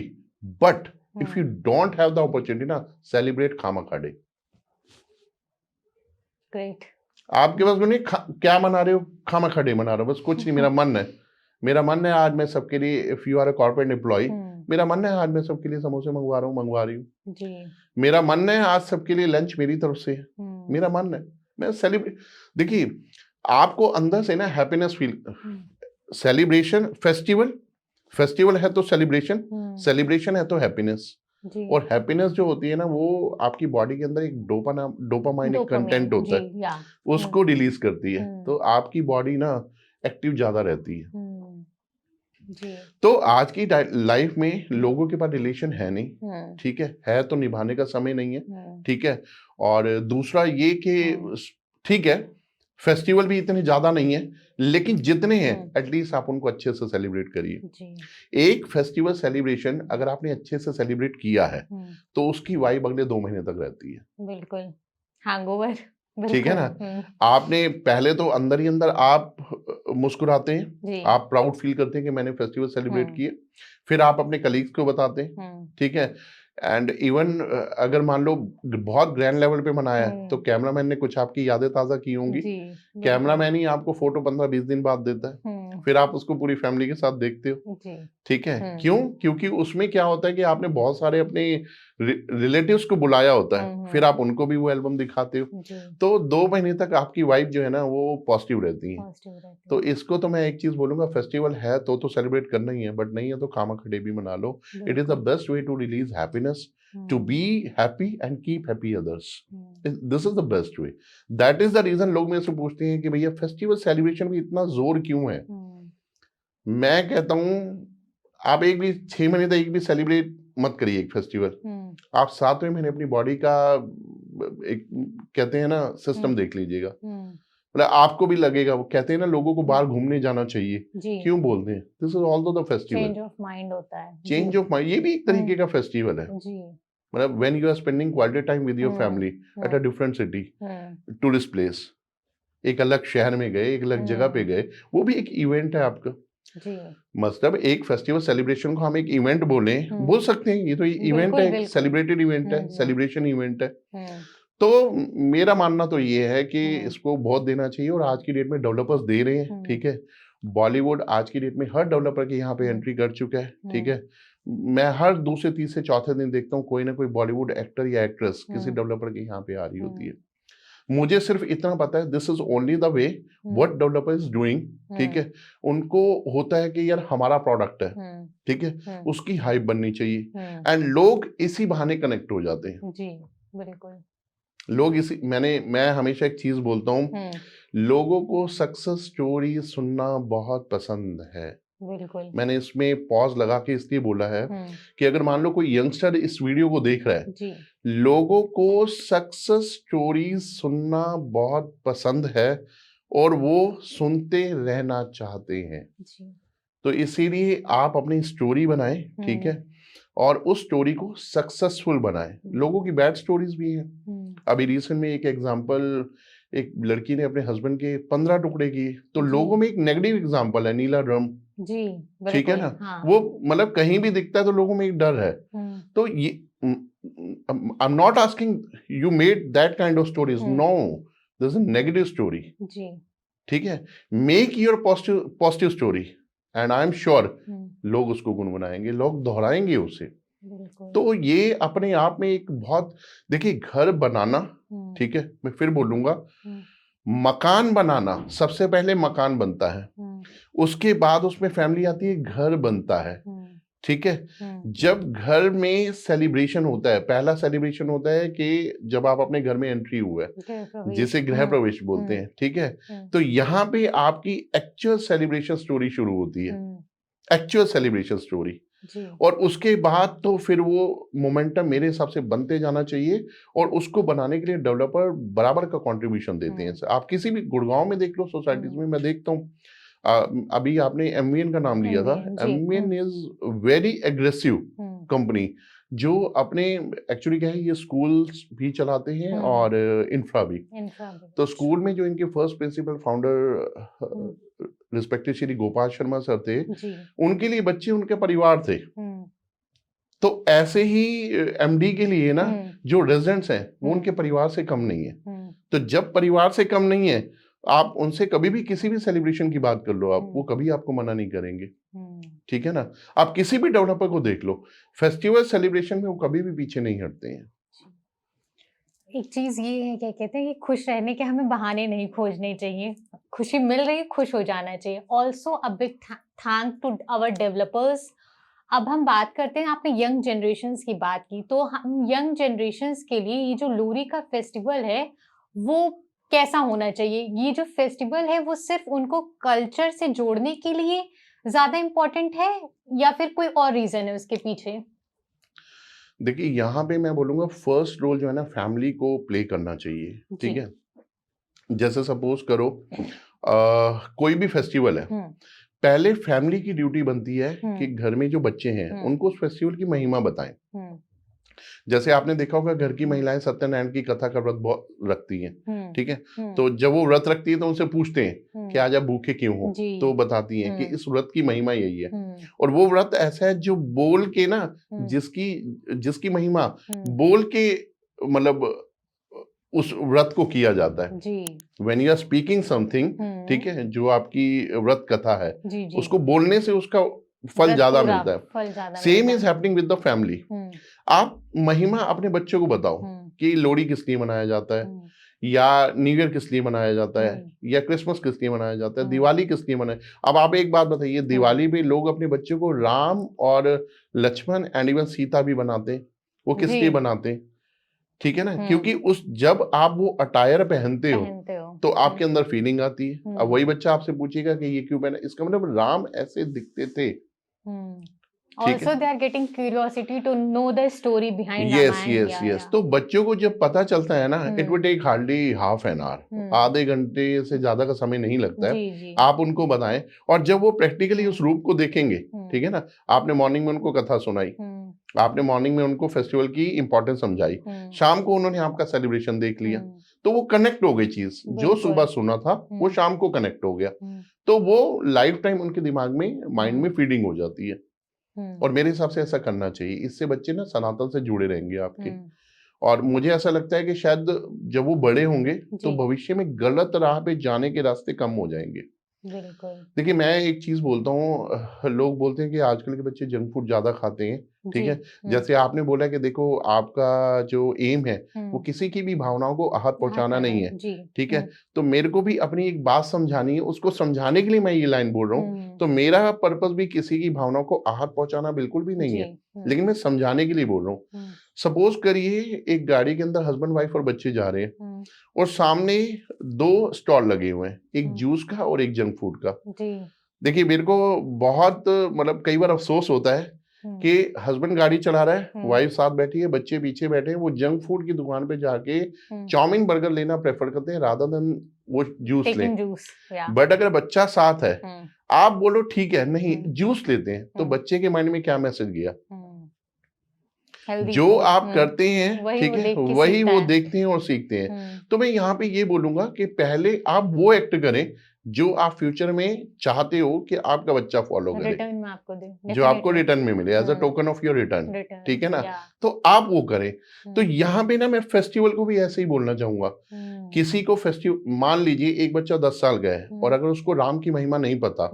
But if you don't have the opportunity ना, सेलिब्रेट खामखाड़े। ग्रेट। आपके पास नहीं, क्या मना रहे हो? खामखाड़े मना रहे हो, बस कुछ नहीं। मेरा मन है, मेरा मन है आज मैं सबके लिए, if you are a corporate employ, मेरा मन है आज मैं सबके लिए समोसे मंगवा रहा हूँ, मंगवा रही हूँ। जी। मेरा मन है आज सबके लिए लंच मेरी तरफ से है। मेरा मन है, मैं सेलिब्रेट। देखिए, आपको अंदर से ना हैप्पीनेस फील, सेलिब्रेशन, फेस्टिवल है तो सेलिब्रेशन, सेलिब्रेशन है तो हैप्पीनेस। जी। और हैप्पीनेस जो होती है ना, वो आपकी बॉडी के अंदर एक डोपामाइन एक कंटेंट होता है, या उसको रिलीज करती है, तो आपकी बॉडी ना एक्टिव ज्यादा रहती है। जी। तो आज की लाइफ में लोगों के पास रिलेशन है नहीं। ठीक है तो निभाने का समय नहीं है। ठीक है, और दूसरा ये कि ठीक है, फेस्टिवल भी इतने ज्यादा नहीं है, लेकिन जितने हैं एटलीस्ट आप उनको अच्छे से सेलिब्रेट करिए। एक फेस्टिवल सेलिब्रेशन अगर आपने अच्छे से सेलिब्रेट किया है, तो उसकी वाइब अगले 2 महीने तक रहती है। बिल्कुल। हैंगओवर। ठीक है ना, आपने पहले तो अंदर ही अंदर आप मुस्कुराते हैं, आप प्राउड फील करते हैं कि मैंने फेस्टिवल सेलिब्रेट किए, फिर आप अपने कलीग्स को बताते हैं। ठीक है, एंड इवन अगर मान लो बहुत ग्रैंड लेवल पे मनाया है, तो कैमरामैन ने कुछ आपकी यादें ताजा की होंगी। कैमरामैन ही आपको फोटो 15-20 दिन बाद देता है, फिर आप उसको पूरी फैमिली के साथ देखते हो। ठीक है, क्यों? क्योंकि उसमें क्या होता है कि आपने बहुत सारे अपने रिलेटिव्स को बुलाया होता है, फिर आप उनको भी वो एल्बम दिखाते हो, तो 2 महीने तक आपकी वाइब जो है ना वो पॉजिटिव रहती है। तो इसको तो मैं एक चीज बोलूंगा, फेस्टिवल है तो सेलिब्रेट करना ही है, बट नहीं है तो खामखड़े भी मना लो। It is the best way to release happiness, to be happy and keep happy others. This is the best way. That is the reason लोग मेरे से पूछते हैं कि भैया फेस्टिवल सेलिब्रेशन में इतना जोर क्यों है। मैं कहता हूँ आप 6 महीने तक एक भी सेलिब्रेट मत करिए एक फेस्टिवल। आप 7वें महीने अपनी बॉडी का एक, कहते हैं ना, सिस्टम देख लीजिएगा। मतलब आपको भी लगेगा, वो कहते हैं ना लोगों को बाहर घूमने जाना चाहिए, क्यों बोलते हैं? This is also the festival, change of mind होता है। चेंज ऑफ माइंड, ये भी एक तरीके का फेस्टिवल है। मतलब when you are spending quality time with your family at a different city, tourist place, एक अलग शहर में गए, एक अलग जगह पे गए, वो भी एक इवेंट है आपका। जी मतलब एक फेस्टिवल सेलिब्रेशन को हम एक इवेंट बोल सकते हैं, ये तो इवेंट बिल्कुल है, बिल्कुल सेलिब्रेटेड इवेंट है, हम्म सेलिब्रेशन इवेंट है। हम्म तो मेरा मानना तो ये है कि हम्म इसको बहुत देना चाहिए, और आज की डेट में डेवलपर्स दे रहे हैं, हम्म ठीक है। बॉलीवुड आज की डेट में हर डेवलपर के यहाँ पे हम्म एंट्री कर चुका है, ठीक है। मैं हर दूसरे तीसरे चौथे दिन देखता हूँ कोई ना कोई बॉलीवुड एक्टर या एक्ट्रेस किसी डेवलपर के यहाँ पे आ रही होती है। मुझे सिर्फ इतना पता है, this is only the way what developer is doing, ठीक है। उनको होता है कि यार हमारा प्रोडक्ट है, ठीक है, उसकी हाइप बननी चाहिए, एंड लोग इसी बहाने कनेक्ट हो जाते हैं। जी बिल्कुल लोग इसी मैं हमेशा एक चीज बोलता हूँ, लोगों को सक्सेस स्टोरी सुनना बहुत पसंद है। बिल्कुल मैंने इसमें पॉज लगा के इसलिए बोला है कि अगर मान लो कोई यंगस्टर इस वीडियो को देख रहा है, जी लोगों को सक्सेस स्टोरीज सुनना बहुत पसंद है और वो सुनते रहना चाहते हैं। जी तो इसीलिए आप अपनी स्टोरी बनाएं, ठीक है, और उस स्टोरी को सक्सेसफुल बनाएं। लोगों की बैड स्टोरीज भी हैं। अभी रिसेंट में एक एग्जांपल, एक लड़की ने अपने हस्बैंड के 15 टुकड़े किए, तो लोगों में एक नेगेटिव एग्जांपल है नीला ड्रम, जी ठीक है बिल्कुल ना। हाँ वो मतलब कहीं भी दिखता है तो लोगों में एक डर है। तो ये I am not asking you made that kind of stories, no, this is a negative story, जी ठीक है। Make your positive story, and I am sure लोग उसको गुनगुनाएंगे, लोग दोहराएंगे उसे। तो ये अपने आप में एक बहुत, देखिए घर बनाना, ठीक है, मैं फिर बोलूंगा, मकान बनाना, सबसे पहले मकान बनता है, उसके बाद उसमें फैमिली आती है, घर बनता है, ठीक है। जब घर में सेलिब्रेशन होता है, पहला सेलिब्रेशन होता है कि जब आप अपने घर में एंट्री हुए, जिसे गृह प्रवेश बोलते हैं, ठीक है। तो यहाँ पे आपकी एक्चुअल सेलिब्रेशन स्टोरी शुरू होती है, एक्चुअल सेलिब्रेशन स्टोरी। और उसके बाद तो फिर वो मोमेंटम मेरे हिसाब से बनते जाना चाहिए, और उसको बनाने के लिए डेवलपर बराबर का कंट्रीब्यूशन देते हैं। आप किसी भी गुड़गांव में देख लो, सोसाइटीज में मैं देखता हूँ, अभी आपने एमवीएन का नाम लिया था, MVN is very aggressive company, जो अपने एक्चुअली क्या है, ये स्कूल्स भी चलाते हैं और इंफ्रा भी। तो स्कूल में जो इनके first principle founder respected Shri Gopal Sharma sir थे, उनके लिए बच्चे उनके परिवार थे। तो ऐसे ही एमडी के लिए ना, जो रेजिडेंट्स हैं वो उनके परिवार से कम नहीं है। तो जब परिवार से कम नहीं है, आप उनसे कभी भी किसी भी सेलिब्रेशन की बात कर लो, आप वो कभी आपको मना नहीं करेंगे, ठीक है ना। आप किसी भी डेवलपर को देख लो, फेस्टिवल सेलिब्रेशन में वो कभी भी पीछे नहीं हटते हैं। एक चीज ये है, क्या कहते हैं कि खुश रहने के हमें बहाने नहीं खोजने चाहिए, खुशी मिल रही है, खुश हो जाना चाहिए। Also a big thank to our developers. अब हम बात करते हैं, आपने यंग जनरेशन्स की बात की, तो हम यंग जनरेशन्स के लिए ये जो लोहड़ी का फेस्टिवल है वो कैसा होना चाहिए? ये जो फेस्टिवल है वो सिर्फ उनको कल्चर से जोड़ने के लिए ज्यादा इम्पोर्टेंट है, या फिर कोई और रीजन है उसके पीछे? देखिए यहाँ पे मैं बोलूंगा फर्स्ट रोल जो है ना, फैमिली को प्ले करना चाहिए, ठीक है। जैसे सपोज करो कोई भी फेस्टिवल है, पहले फैमिली की ड्यूटी बनती है कि घर में जो बच्चे हैं उनको उस फेस्टिवल की महिमा बताएं। जैसे आपने देखा होगा, घर की महिलाएं सत्यनारायण की कथा का व्रत बहुत रखती हैं, ठीक है। तो जब वो व्रत रखती है तो उनसे पूछते हैं कि आज आप भूखे क्यों हो, तो वो बताती हैं कि इस व्रत की महिमा यही है। और वो व्रत ऐसा है जो बोल के ना, जिसकी महिमा बोल के, मतलब उस व्रत को किया जाता है। When you are speaking something, ठीक है, जो आपकी व्रत कथा है, उसको बोलने से उसका फल ज्यादा मिलता है। Same is happening with the family. आप महिमा अपने बच्चों को बताओ कि लोहड़ी किस लिए मनाया जाता है, या न्यू ईयर किस लिए मनाया जाता है, या क्रिसमस किस लिए मनाया जाता है, दिवाली किस लिए मनाया। अब आप एक बात बताइए, दिवाली पे लोग अपने बच्चों को राम और लक्ष्मण एंड इवन सीता भी बनाते हैं, वो किस लिए बनाते हैं, ठीक है ना, क्योंकि उस जब आप वो अटायर पहनते हो तो आपके अंदर फीलिंग आती है। अब वही बच्चा आपसे पूछेगा कि ये क्यों पहना, इसका मतलब राम ऐसे दिखते थे। Also, they are getting curiosity to know the story behind yes, Ramayana. yes, yes. तो बच्चों को जब पता चलता है ना, it will take hardly half an hour, आधे घंटे से ज्यादा का समय नहीं लगता है। आप उनको बताएं, और जब वो प्रैक्टिकली उस रूप को देखेंगे, ठीक है ना, आपने मॉर्निंग में उनको कथा सुनाई, आपने मॉर्निंग में उनको फेस्टिवल की इंपॉर्टेंस समझाई, शाम को उन्होंने आपका सेलिब्रेशन देख लिया, तो वो कनेक्ट हो गई चीज। जो बिल्कुल। सुबह सुना था वो शाम को कनेक्ट हो गया, तो वो लाइफ टाइम उनके दिमाग में, माइंड में फीडिंग हो जाती है। और मेरे हिसाब से ऐसा करना चाहिए, इससे बच्चे ना सनातन से जुड़े रहेंगे आपके। और मुझे ऐसा लगता है कि शायद जब वो बड़े होंगे तो जी। भविष्य में गलत राह पे जाने के रास्ते कम हो जाएंगे। बिल्कुल। देखिए, मैं एक चीज बोलता हूँ, लोग बोलते हैं कि आजकल के बच्चे जंक फूड ज्यादा खाते हैं, ठीक जी। है। जैसे आपने बोला कि देखो, आपका जो एम है वो किसी की भी भावनाओं को आहत पहुंचाना नहीं है, जी। ठीक है। तो मेरे को भी अपनी एक बात समझानी है, उसको समझाने के लिए मैं ये लाइन बोल रहा हूँ। तो मेरा पर्पस भी किसी की भावनाओं को आहत पहुंचाना बिल्कुल भी नहीं है, लेकिन मैं समझाने के लिए बोल रहा हूँ। सपोज करिए एक गाड़ी के अंदर हस्बैंड वाइफ और बच्चे जा रहे हैं, और सामने दो स्टॉल लगे हुए हैं, एक जूस का और एक जंक फूड का। देखिए, मेरे को बहुत मतलब कई बार अफसोस होता है कि हस्बैंड गाड़ी चला रहा है, वाइफ साथ बैठी है, बच्चे पीछे बैठे हैं, वो जंक फूड की दुकान पे जाके चाउमीन बर्गर लेना प्रेफर करते हैं रादर देन वो जूस लें। बट अगर बच्चा साथ है, आप बोलो ठीक है, नहीं जूस लेते हैं, तो बच्चे के माइंड में क्या मैसेज गया? जो आप करते हैं, ठीक है, वही वो देखते हैं और सीखते हैं। तो मैं यहाँ पे ये बोलूंगा कि पहले आप वो एक्ट करें जो आप फ्यूचर में चाहते हो कि आपका बच्चा फॉलो करे, रिटर्न में आपको दे, जो आपको रिटर्न में मिले as a token of your return, ठीक है ना। तो आप वो करें। तो यहाँ पे ना मैं फेस्टिवल को भी ऐसे ही बोलना चाहूंगा। किसी को फेस्टिवल, मान लीजिए एक बच्चा 10 साल का है और अगर उसको राम की महिमा नहीं पता,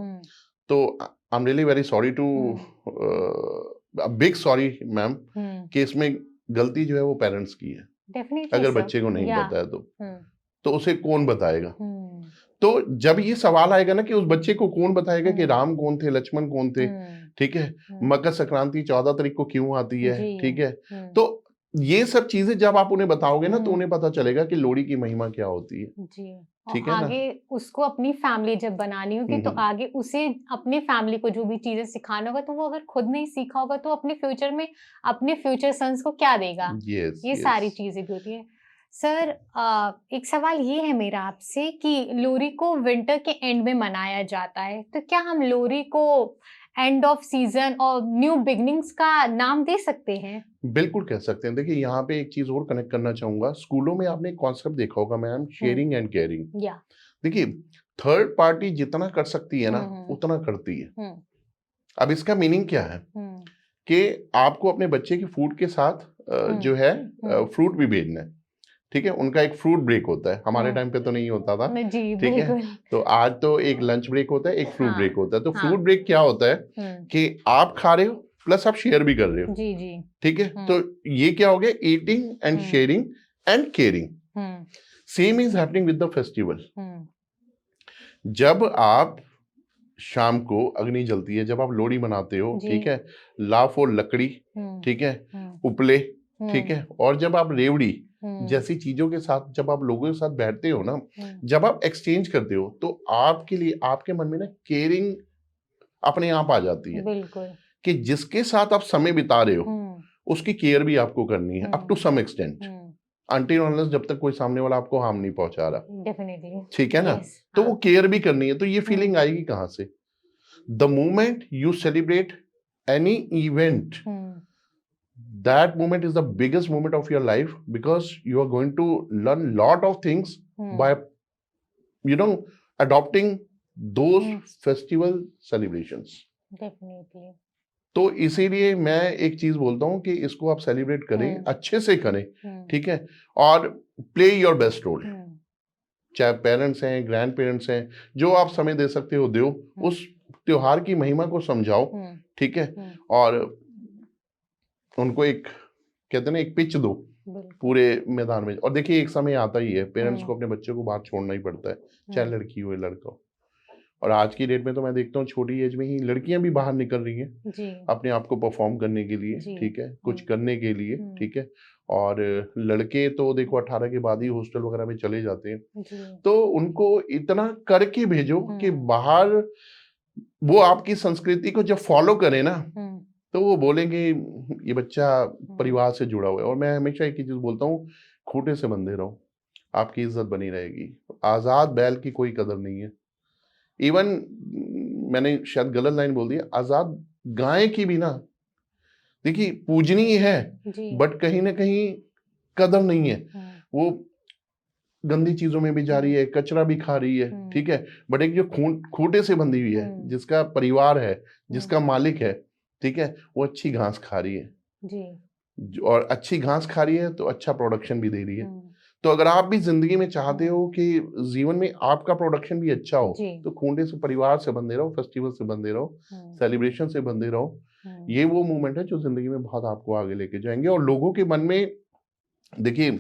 तो I am really very sorry to, big sorry ma'am, कि इसमें गलती जो है वो पेरेंट्स की है। अगर बच्चे को नहीं पता है तो उसे कौन बताएगा? तो जब ये सवाल आएगा ना कि उस बच्चे को कौन बताएगा कि राम कौन थे, लक्ष्मण कौन थे, ठीक है, मकर संक्रांति 14 तारीख को क्यों आती है, ठीक है। तो ये सब चीजें जब आप उन्हें बताओगे ना, तो उन्हें पता चलेगा कि लोहड़ी की महिमा क्या होती है, ठीक है ना। आगे उसको अपनी फैमिली जब बनानी होगी, तो आगे उसे अपने फैमिली को जो भी चीजें सिखाना होगा, तो वो अगर खुद नहीं सीखा होगा तो अपने फ्यूचर में अपने फ्यूचर सन्स को क्या देगा। ये सारी चीजें भी होती है। सर, एक सवाल ये है मेरा आपसे कि लोहड़ी को विंटर के एंड में मनाया जाता है, तो क्या हम लोहड़ी को एंड ऑफ सीजन और न्यू बिगनिंग्स का नाम दे सकते हैं? बिल्कुल कह सकते हैं। देखिए, यहाँ पे एक चीज और कनेक्ट करना चाहूंगा। स्कूलों में आपने कॉन्सेप्ट देखा होगा मैम, शेयरिंग एंड केयरिंग। देखिए, थर्ड पार्टी जितना कर सकती है ना, उतना करती है। अब इसका मीनिंग क्या है कि आपको अपने बच्चे के फूड के साथ जो है फ्रूट भी भेजना है, ठीक है। उनका एक फ्रूट ब्रेक होता है, हमारे टाइम पे तो नहीं होता था, ठीक है। तो आज तो एक लंच ब्रेक होता है, एक फ्रूट ब्रेक होता है। तो फ्रूट ब्रेक क्या होता है कि आप खा रहे हो प्लस आप शेयर भी कर रहे हो, ठीक है। तो ये क्या हो गया? Eating and sharing and caring. Same is happening with the festival. जब आप शाम को अग्नि जलती है, जब आप लोहड़ी मनाते हो, ठीक है, लाफ और लकड़ी, ठीक है, उपले, ठीक है, और जब आप रेवड़ी जैसी चीजों के साथ जब आप लोगों के साथ बैठते हो ना, जब आप एक्सचेंज करते हो, तो आपके लिए आपके मन में ना केयरिंग अपने आप आ जाती है। बिल्कुल। कि जिसके साथ आप समय बिता रहे हो उसकी केयर भी आपको करनी है, up to some extent, until unless जब तक कोई सामने वाला आपको हार्म नहीं पहुंचा रहा, डेफिनेटली, ठीक है ना। तो वो केयर भी करनी है। तो ये फीलिंग आएगी कहां से? The moment you celebrate any event, that moment is the biggest moment of your life, because you are going to learn lot of things by adopting those festival celebrations. Definitely. तो इसीलिए मैं एक चीज बोलता हूँ कि इसको आप सेलिब्रेट करें, अच्छे से करें, ठीक है, और प्ले योर बेस्ट रोल। चाहे पेरेंट्स हैं, ग्रैंड पेरेंट्स हैं, जो आप समय दे सकते हो दो, उस त्योहार की महिमा को समझाओ, ठीक है, और उनको एक कहते हैं ना, एक पिच दो पूरे मैदान में। और देखिए, एक समय आता ही है पेरेंट्स को अपने बच्चे को बाहर छोड़ना ही पड़ता है, चाहे लड़की हो या लड़का हो। और आज की डेट में तो मैं देखता हूँ छोटी एज में ही लड़कियां भी बाहर निकल रही हैं अपने आप को परफॉर्म करने के लिए, ठीक है, कुछ करने के लिए, ठीक है। और लड़के तो देखो 18 के बाद ही हॉस्टल वगैरह में चले जाते हैं। तो उनको इतना करके भेजो कि बाहर वो आपकी संस्कृति को जब फॉलो करे ना, तो वो बोलेंगे ये बच्चा परिवार से जुड़ा हुआ है। और मैं हमेशा एक ही चीज बोलता हूँ, खूंटे से बंधे रहो, आपकी इज्जत बनी रहेगी। आजाद बैल की कोई कदर नहीं है। इवन मैंने शायद गलत लाइन बोल दी, आजाद गाय की भी ना देखिए पूजनीय है जी। बट कहीं ना कहीं कदर नहीं है। वो गंदी चीजों में भी जा रही है, कचरा भी खा रही है, ठीक है। बट एक जो खूंटे से बंधी हुई है, जिसका परिवार है, जिसका मालिक है, ठीक है, वो अच्छी घास खा रही है जी। और अच्छी घास खा रही है तो अच्छा प्रोडक्शन भी दे रही है। तो अगर आप भी जिंदगी में चाहते हो कि जीवन में आपका प्रोडक्शन भी अच्छा हो, तो खूंटे से परिवार से बंधे रहो, फेस्टिवल से बंधे रहो, सेलिब्रेशन से बंधे रहो। ये वो मूवमेंट है जो जिंदगी में बहुत आपको आगे लेके जाएंगे। और लोगों के मन में देखिए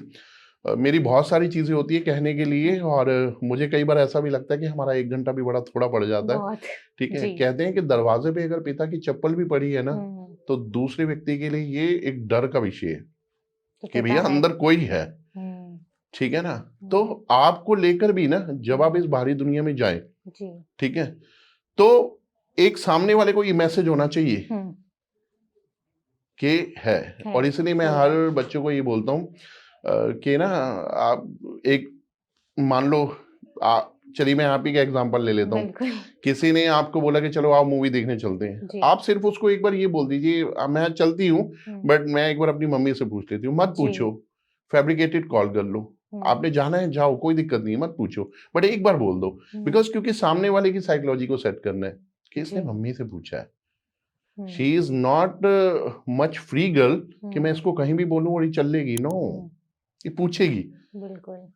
मेरी बहुत सारी चीजें होती है कहने के लिए, और मुझे कई बार ऐसा भी लगता है कि हमारा 1 घंटा भी बड़ा थोड़ा पड़ जाता है, ठीक है। कहते हैं कि दरवाजे पे अगर पिता की चप्पल भी पड़ी है ना, तो दूसरे व्यक्ति के लिए ये एक डर का विषय है कि भैया अंदर कोई है, ठीक है ना। तो आपको लेकर भी ना जब आप इस बाहरी दुनिया में जाएं, ठीक है, तो एक सामने वाले को ये मैसेज होना चाहिए कि है। और इसलिए मैं हर बच्चों को ये बोलता हूँ कि ना आप एक मान लो, चलिए मैं आप ही का एग्जांपल ले लेता हूँ। किसी ने आपको बोला कि चलो आप मूवी देखने चलते हैं, आप सिर्फ उसको एक बार ये बोल दीजिए मैं चलती हूँ बट मैं एक बार अपनी मम्मी से पूछ लेती हूँ। मत पूछो, फैब्रिकेटेड कॉल कर लो, आपने जाना है जाओ, कोई दिक्कत नहीं है, मत पूछो, बट एक बार बोल दो। बिकॉज क्योंकि सामने वाले की साइकोलॉजी को सेट करना है कि इसने मम्मी से पूछा है। She is not much free girl कि मैं इसको कहीं भी बोलूं और ये चल लेगी। नो, ये पूछेगी। बिल्कुल।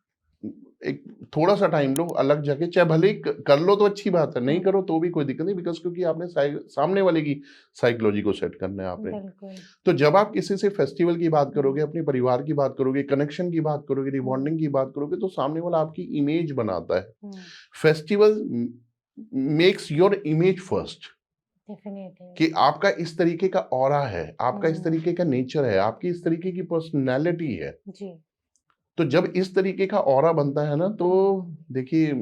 एक थोड़ा सा टाइम लो, अलग जगह, चाहे भले ही कर लो तो अच्छी बात है, नहीं करो तो भी कोई दिक्कत नहीं, बिकॉज क्योंकि आपने सामने वाले की साइकोलॉजी को सेट करना है आपने। तो जब आप किसी से फेस्टिवल की बात करोगे, अपने परिवार की बात करोगे, कनेक्शन की बात करोगे, रिबॉन्डिंग की बात करोगे, तो सामने वाला आपकी इमेज बनाता है। Festival makes your image first, कि आपका इस तरीके का ऑरा है, आपका इस तरीके का नेचर है, आपकी इस तरीके की पर्सनैलिटी है जी। तो जब इस तरीके का ऑरा बनता है ना, तो देखिए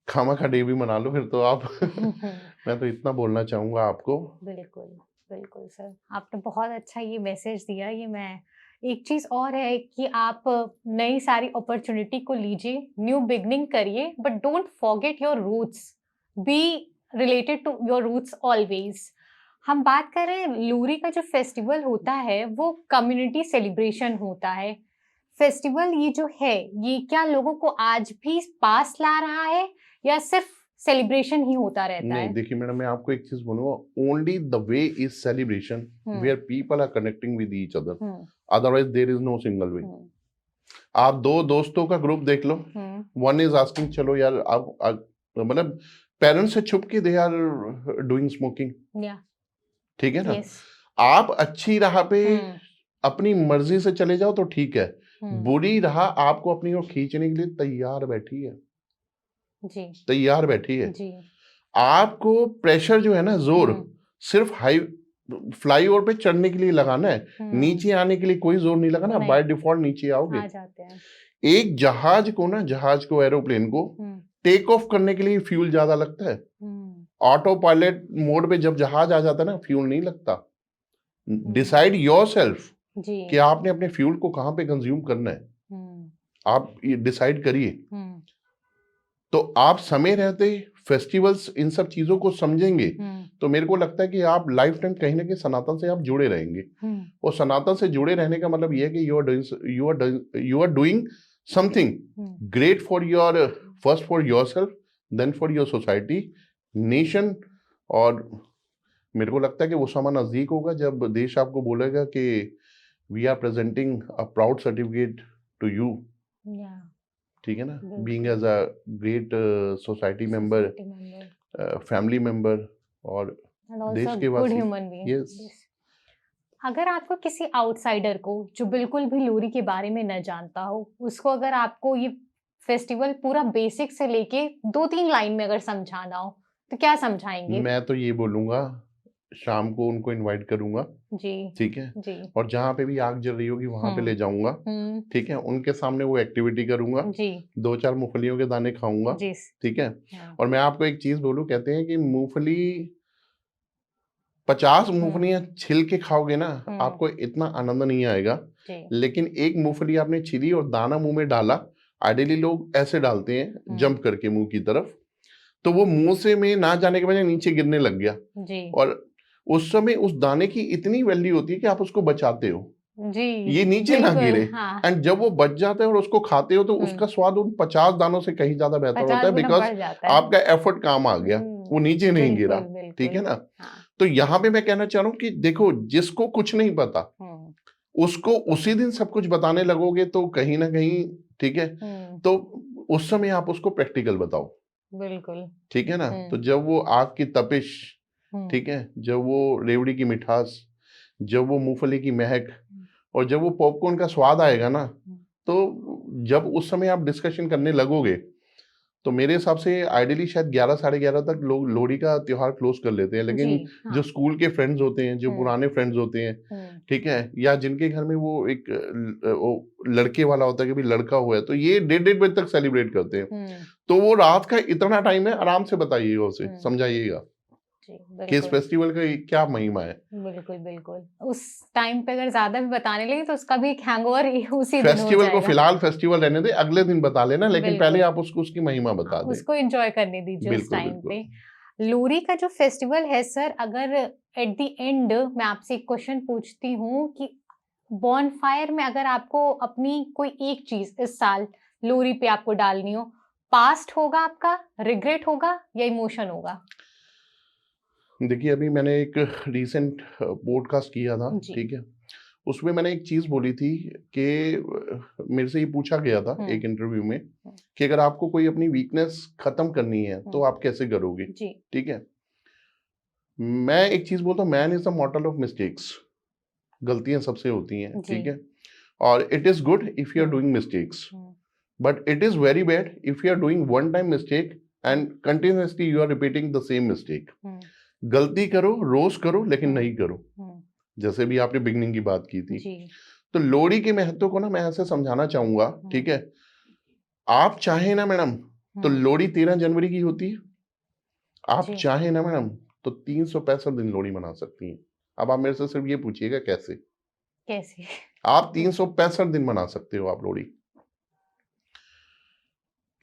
खामा खा डे भी मना लो फिर तो आप मैं तो इतना बोलना चाहूंगा आपको। बिल्कुल बिल्कुल सर, आपने बहुत अच्छा ये मैसेज दिया। ये मैं एक चीज और है कि आप नई सारी अपॉर्चुनिटी को लीजिए, न्यू बिगनिंग करिए, but don't forget your roots, be related to your roots always. हम बात कर रहे हैं लोहरी का जो फेस्टिवल होता है वो कम्युनिटी सेलिब्रेशन होता है। फेस्टिवल ये जो है ये क्या लोगों को आज भी पास ला रहा है या सिर्फ सेलिब्रेशन ही होता रहता नहीं, है? देखिए मैडम, मैं आपको एक चीज बोलूंगा, only the way is celebration where people are connecting with each other, otherwise there is no single way. आप दो दोस्तों का ग्रुप देख लो, वन इज आस्किंग चलो यार आप मतलब पेरेंट्स से छुप के दे आर डूइंग स्मोकिंग, ठीक है ना। आप अच्छी राह पे अपनी मर्जी से चले जाओ तो ठीक है, बुरी राह आपको अपनी ओर खींचने के लिए तैयार बैठी है जी, तैयार बैठी है जी। आपको प्रेशर जो है ना, जोर सिर्फ हाई फ्लाईओवर पे चढ़ने के लिए लगाना है, नीचे आने के लिए कोई जोर नहीं लगाना, बाय डिफॉल्ट नीचे आओगे। आ जाते हैं। एक जहाज को एरोप्लेन को टेक ऑफ करने के लिए फ्यूल ज्यादा लगता है, ऑटो पायलट मोड पे जब जहाज आ जाता है ना, फ्यूल नहीं लगता। डिसाइड योरसेल्फ कि आपने अपने फ्यूल को कहां पे कंज्यूम करना है, आप ये डिसाइड करिए। तो आप समय रहते फेस्टिवल्स इन सब चीजों को समझेंगे तो मेरे को लगता है कि आप लाइफ टाइम कहीं ना कहीं सनातन से आप जुड़े रहेंगे। और सनातन से जुड़े रहने का मतलब यह है कि you are doing something great for your, first for yourself, then for your society, nation. और मेरे को लगता है कि वो समय नजदीक होगा जब देश आपको बोलेगा कि we are presenting a proud certificate to you, ठीक है ना, being as a great society member, family member और देश के वासी। यस। अगर आपको किसी आउटसाइडर को जो बिल्कुल भी लोहरी के बारे में न जानता हो, उसको अगर आपको ये फेस्टिवल पूरा बेसिक से लेके 2-3 लाइन में अगर समझाना हो तो क्या समझाएंगे? मैं तो ये बोलूंगा, शाम को उनको इनवाइट करूंगा जी, ठीक है जी। और जहाँ पे भी आग जल रही होगी वहां पे ले जाऊंगा, ठीक है, उनके सामने वो एक्टिविटी करूंगा जी, 2-4 मूंगफलियों के दाने खाऊंगा, ठीक है। और मैं आपको एक चीज बोलूं, कहते हैं कि मूंगफली 50 मूंगफलियां छिल के खाओगे ना, आपको इतना आनंद नहीं आएगा, लेकिन एक मूंगफली आपने छिली और दाना मुंह में डाला, आइडियली लोग ऐसे डालते हैं जंप करके मुंह की तरफ, तो वो मुंह से में ना जाने के बजाय नीचे गिरने लग गया जी। और उस समय उस दाने की इतनी वैल्यू होती है कि आप उसको बचाते हो, जी, ये नीचे ना बिल्कुल, गिरे। हाँ। एंड जब वो बच जाता है और उसको खाते हो तो हुँ, उसका स्वाद उन 50 दानों से कहीं ज्यादा बेहतर होता 50 है, गुना बिकॉज बढ़ जाता है। आपका एफर्ट काम आ गया, वो नीचे नहीं गिरा। बिल्कुल, ठीक है बिल्कुल। ना? हाँ, तो यहाँ पे मैं कहना चाह रहा हूँ कि देखो, जिसको कुछ नहीं पता हुँ, उसको उसी दिन सब कुछ बताने लगोगे तो कहीं ना कहीं, ठीक है, हुँ, तो उस समय आप उसको प्रैक्टिकल बताओ। बिल्कुल। ठीक है ना? तो हुँ, जब वो आग की तपिश, हुँ, ठीक है, जब वो रेवड़ी की मिठास, जब वो मूंगफली की महक हुँ, और जब वो पॉपकॉर्न का स्वाद आएगा ना, हुँ, तो जब उस समय आप डिस्कशन करने लगोगे तो मेरे हिसाब से आइडियली शायद 11 साढ़े 11 तक लोग लोहड़ी का त्योहार क्लोज कर लेते हैं। जी, लेकिन जो हाँ। स्कूल के फ्रेंड्स होते हैं, जो हुँ, पुराने फ्रेंड्स होते हैं, हुँ, ठीक है, या जिनके घर में वो एक वो लड़के वाला होता है कि भाई लड़का हुआ है, तो ये 1:30 बजे तक सेलिब्रेट करते हैं। हुँ, तो वो रात का इतना टाइम है, आराम से बताइएगा उसे, हुँ, समझाइएगा जी, कि इस बिल्कुल। फेस्टिवल का क्या महिमा है। बिल्कुल, बिल्कुल। उस टाइम पे अगर ज़्यादा भी बताने लगे तो उसका भी एक हैंगओवर ही उसी दिन हो फेस्टिवल को जाएगा। फिलहाल फेस्टिवल रहने दे, अगले दिन बता लेना, लेकिन पहले बिल्कुल। आप उसको उसकी महिमा हाँ, बता दें। उसको एन्जॉय करने दीजिए उस बिल्कुल, टाइम बिल्कुल। पे। लोहड़ी का जो फेस्टिवल है सर, अगर एट द एंड मैं आपसे एक क्वेश्चन पूछती हूँ कि बॉनफायर में अगर आपको अपनी कोई एक चीज़ इस साल लोहड़ी पे आपको डालनी हो, पास्ट होगा आपका, रिग्रेट होगा या इमोशन होगा? देखिए, अभी मैंने एक रीसेंट पॉडकास्ट किया था, जी। ठीक है? उसमें मैंने एक चीज़ बोली थी कि मेरे से ये पूछा गया था हुँ, एक इंटरव्यू में हुँ, कि अगर आपको कोई अपनी वीकनेस खत्म करनी है, तो हुँ। आप कैसे करोगे? जी, ठीक है? मैं एक चीज़ बोलता हूँ, man is the mortal of mistakes. गलतियाँ सबसे होती हैं, जी। ठीक है? और it is good if you are hmm, doing mistakes, hmm, but it is very bad if you are doing one time mistake hmm, and continuously you are repeating the same mistake. Hmm, गलती करो, रोज़ करो, लेकिन हुँ, नहीं करो। हुँ। जैसे भी आपने beginning की बात की थी। जी। तो लोहड़ी के महत्व को ना मैं ऐसे समझाना चाहूँगा, हुँ, ठीक है? आप चाहें ना मैडम, तो हुँ। लोहड़ी 13 जनवरी की होती है। आप जी, चाहें ना मैडम, तो 365 दिन लोहड़ी मना सकती हैं। अब आप मेरे से सिर्फ ये पूछिएगा कैसे? कैसे? आप 365 दिन मना सकते हो आप लोहड़ी।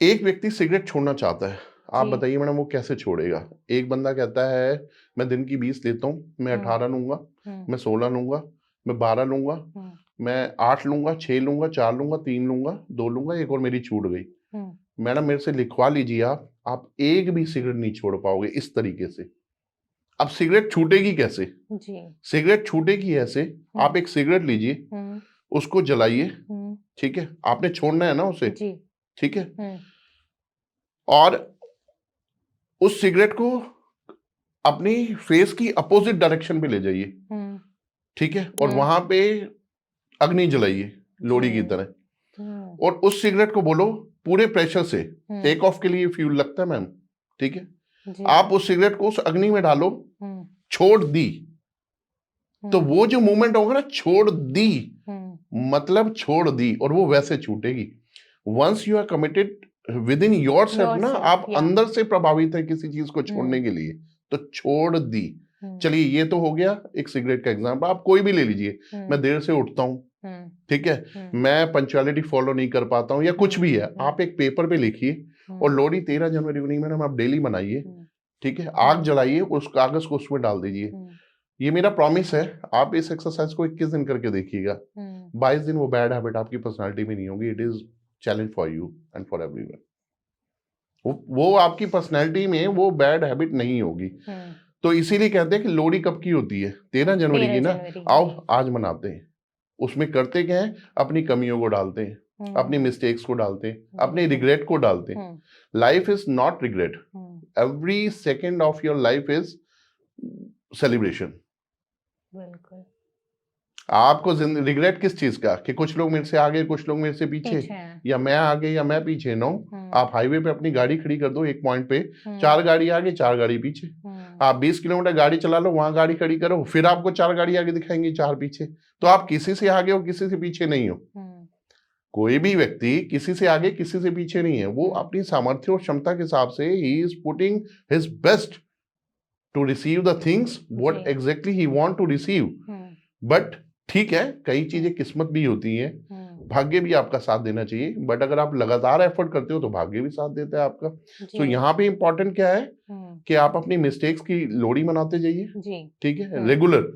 एक व्यक्ति सिगरेट छोड़ना चाहता है। आप जी। बताइए मैडम वो कैसे छोड़ेगा? एक बंदा कहता है मैं दिन की 20 लेता हूँ, मैं हुँ, 18 लूँगा, हुँ, मैं 16 लूँगा, मैं 12 लूँगा, हुँ, मैं 8 लूँगा, 6 लूँगा, 4 लूँगा, 3 लूँगा, 2 लूँगा, एक और मेरी छूट गई। हुँ। मैडम मेरे से लिखवा लीजिए आप एक भी सिगरेट नहीं छोड़ पाओगे इस तरीके से। अब सिगरेट छूटेगी कैसे? जी। सिगरेट छूटेगी ऐसे, हुँ, आप एक सिगरेट लीजिए, हुँ, उसको जलाइए, हुँ। ठीक है? आपने छोड़ना है ना उसे, जी। ठीक है? हुँ, और उस सिगरेट को अपनी फेस की अपोजिट डायरेक्शन पे ले जाइए, हुँ, ठीक है? और हुँ। वहां पे अग्नि जलाइए जी। लोहड़ी की तरह, हुँ, और उस सिगरेट को बोलो पूरे प्रेशर से, हुँ। टेक ऑफ के लिए फ्यूल लगता है मैम, ठीक है? जी। आप उस सिगरेट को उस अग्नि में डालो, हुँ, छोड़ दी, तो हुँ, वो जो मूवमेंट होगा ना, छोड़ दी, हुँ। मतलब छोड़ दी, और वो वैसे छूटेगी। Once you are committed within your self ना, योरसेल्फ आप या अंदर से प्रभावित है किसी चीज को छोड़ने हुँ, के लिए, तो छोड़ दी। हुँ, चलिए ये तो हो गया एक सिगरेट का एग्जाम्पल, आप कोई भी ले लीजिए। हुँ, मैं देर से उठता हूँ, हुँ, ठीक है, हुँ, मैं पंक्चुअलिटी फॉलो नहीं कर पाता हूँ, या कुछ हुँ, भी है, हुँ, आप एक पेपर पे लिखिए, और हुँ, लोहड़ी 13 जनवरी को नहीं मैडम, आप डेली मनाइए, हुँ, ठीक है? आग हुँ, जलाइए, उस कागज को उसमें डाल दीजिए। हुँ, ये मेरा प्रॉमिस है, आप इस एक्सरसाइज को 21 दिन करके देखिएगा। हुँ, 22 दिन वो बैड हैबिट आपकी पर्सनालिटी में नहीं होगी। It is challenge for you and for everyone. वो आपकी पर्सनालिटी में वो बैड हैबिट नहीं होगी। हुँ। तो इसीलिए कहते हैं कि लोहड़ी कब की होती है? 13 जनवरी 13 की ना। जनवरी, आओ जी। आज मनाते हैं। उसमें करते क्या है? अपनी कमियों को डालते हैं, अपनी हुँ, मिस्टेक्स को डालते हैं, अपनी बिल्कुल। रिग्रेट को डालते हैं। Hmm, life is not regret, hmm, every second of your life is celebration. बिल्कुल। आपको रिग्रेट किस चीज का कि कुछ लोग मेरे से आगे, कुछ लोग मेरे से पीछे, पीछे हैं। या मैं आगे या मैं पीछे? नो। हुँ, आप हाईवे पे अपनी गाड़ी खड़ी कर दो एक पॉइंट पे, हुँ, 4 गाड़ी आगे, 4 गाड़ी पीछे। हुँ, आप 20 किलोमीटर गाड़ी चला लो, वहां गाड़ी खड़ी करो, फिर आपको 4 गाड़ी आगे दिखाएंगी, 4 पीछे। तो आप किसी से आगे हो, किसी से पीछे नहीं हो। हुँ, कोई भी व्यक्ति किसी से आगे, किसी से पीछे नहीं है। वो हुँ, अपनी सामर्थ्य और क्षमता के हिसाब से he is putting his best to receive the things what जी। Exactly he want to receive. हुँ, बट ठीक है, कई हुँ, चीजें किस्मत भी होती हैं। हुँ, भाग्य भी आपका साथ देना चाहिए, बट अगर आप लगातार एफर्ट करते हो तो भाग्य भी साथ देता है आपका। तो जी। यहाँ पे इम्पोर्टेंट क्या है हम्म। कि आप अपनी मिस्टेक्स की लोड़ी मनाते जाइए, जी। ठीक है, हम्म। Regular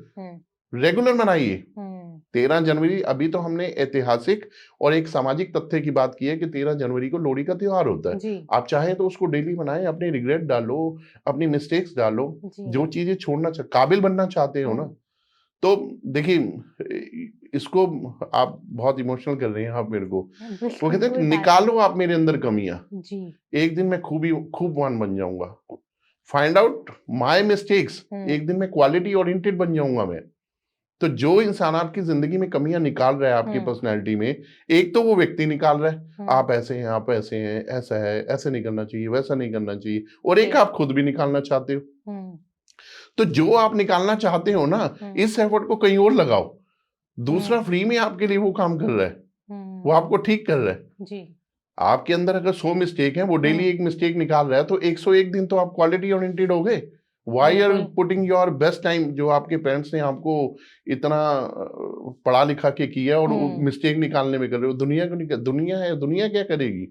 regular मनाइए। हम्म। 13 जनवरी, अभी तो हमने ऐतिहासिक और एक सामाजिक तथ्य की बात की है कि 13 जनवरी को लोहड़ी का त्योहार होता है। जी। आप चाहें तो उसको डेली मनाएं, अपने रिग्रेट डालो, अपनी मिस्टेक्स डालो, जी। जो चीजें छोड़ना काबिल बनना चाहते हो ना, तो देखिए इसको आप बहुत इमोशनल कर रहे हैं आप मेरे को। वो बिल्कुल कहते हैं कि कोई बात निकालो आप मेरे अंदर कमियां, नहीं। जी। एक दिन मैं खूबवान बन जाऊंगा। फाइंड आउट माय मिस्टेक्स, एक दिन मैं क्वालिटी ओरिएंटेड बन जाऊंगा मैं। तो जो इंसान आपकी जिंदगी में कमियां निकाल रहा है आपकी पर्सनैलिटी में, एक तो वो व्यक्ति निकाल रहा है, आप ऐसे हैं, आप ऐसे हैं, ऐसा है, ऐसे नहीं करना चाहिए, वैसा नहीं करना चाहिए, और एक जी। आप खुद भी निकालना चाहते हो। तो जो आप निकालना चाहते हो ना, इस एफर्ट को कहीं और लगाओ। दूसरा फ्री में आपके लिए वो काम कर रहा है, वो आपको ठीक कर रहा है। जी। आपके अंदर अगर 100 मिस्टेक है, वो डेली एक मिस्टेक निकाल रहा है, तो 101 दिन तो आप क्वालिटी ओरिएंटेड हो गए। वाई आर बिल्कुल। पुटिंग योर बेस्ट टाइम, जो आपके पेरेंट्स ने आपको इतना पढ़ा लिखा के किया और मिस्टेक निकालने में कर रहे हो। दुनिया को दुनिया है, दुनिया क्या करेगी?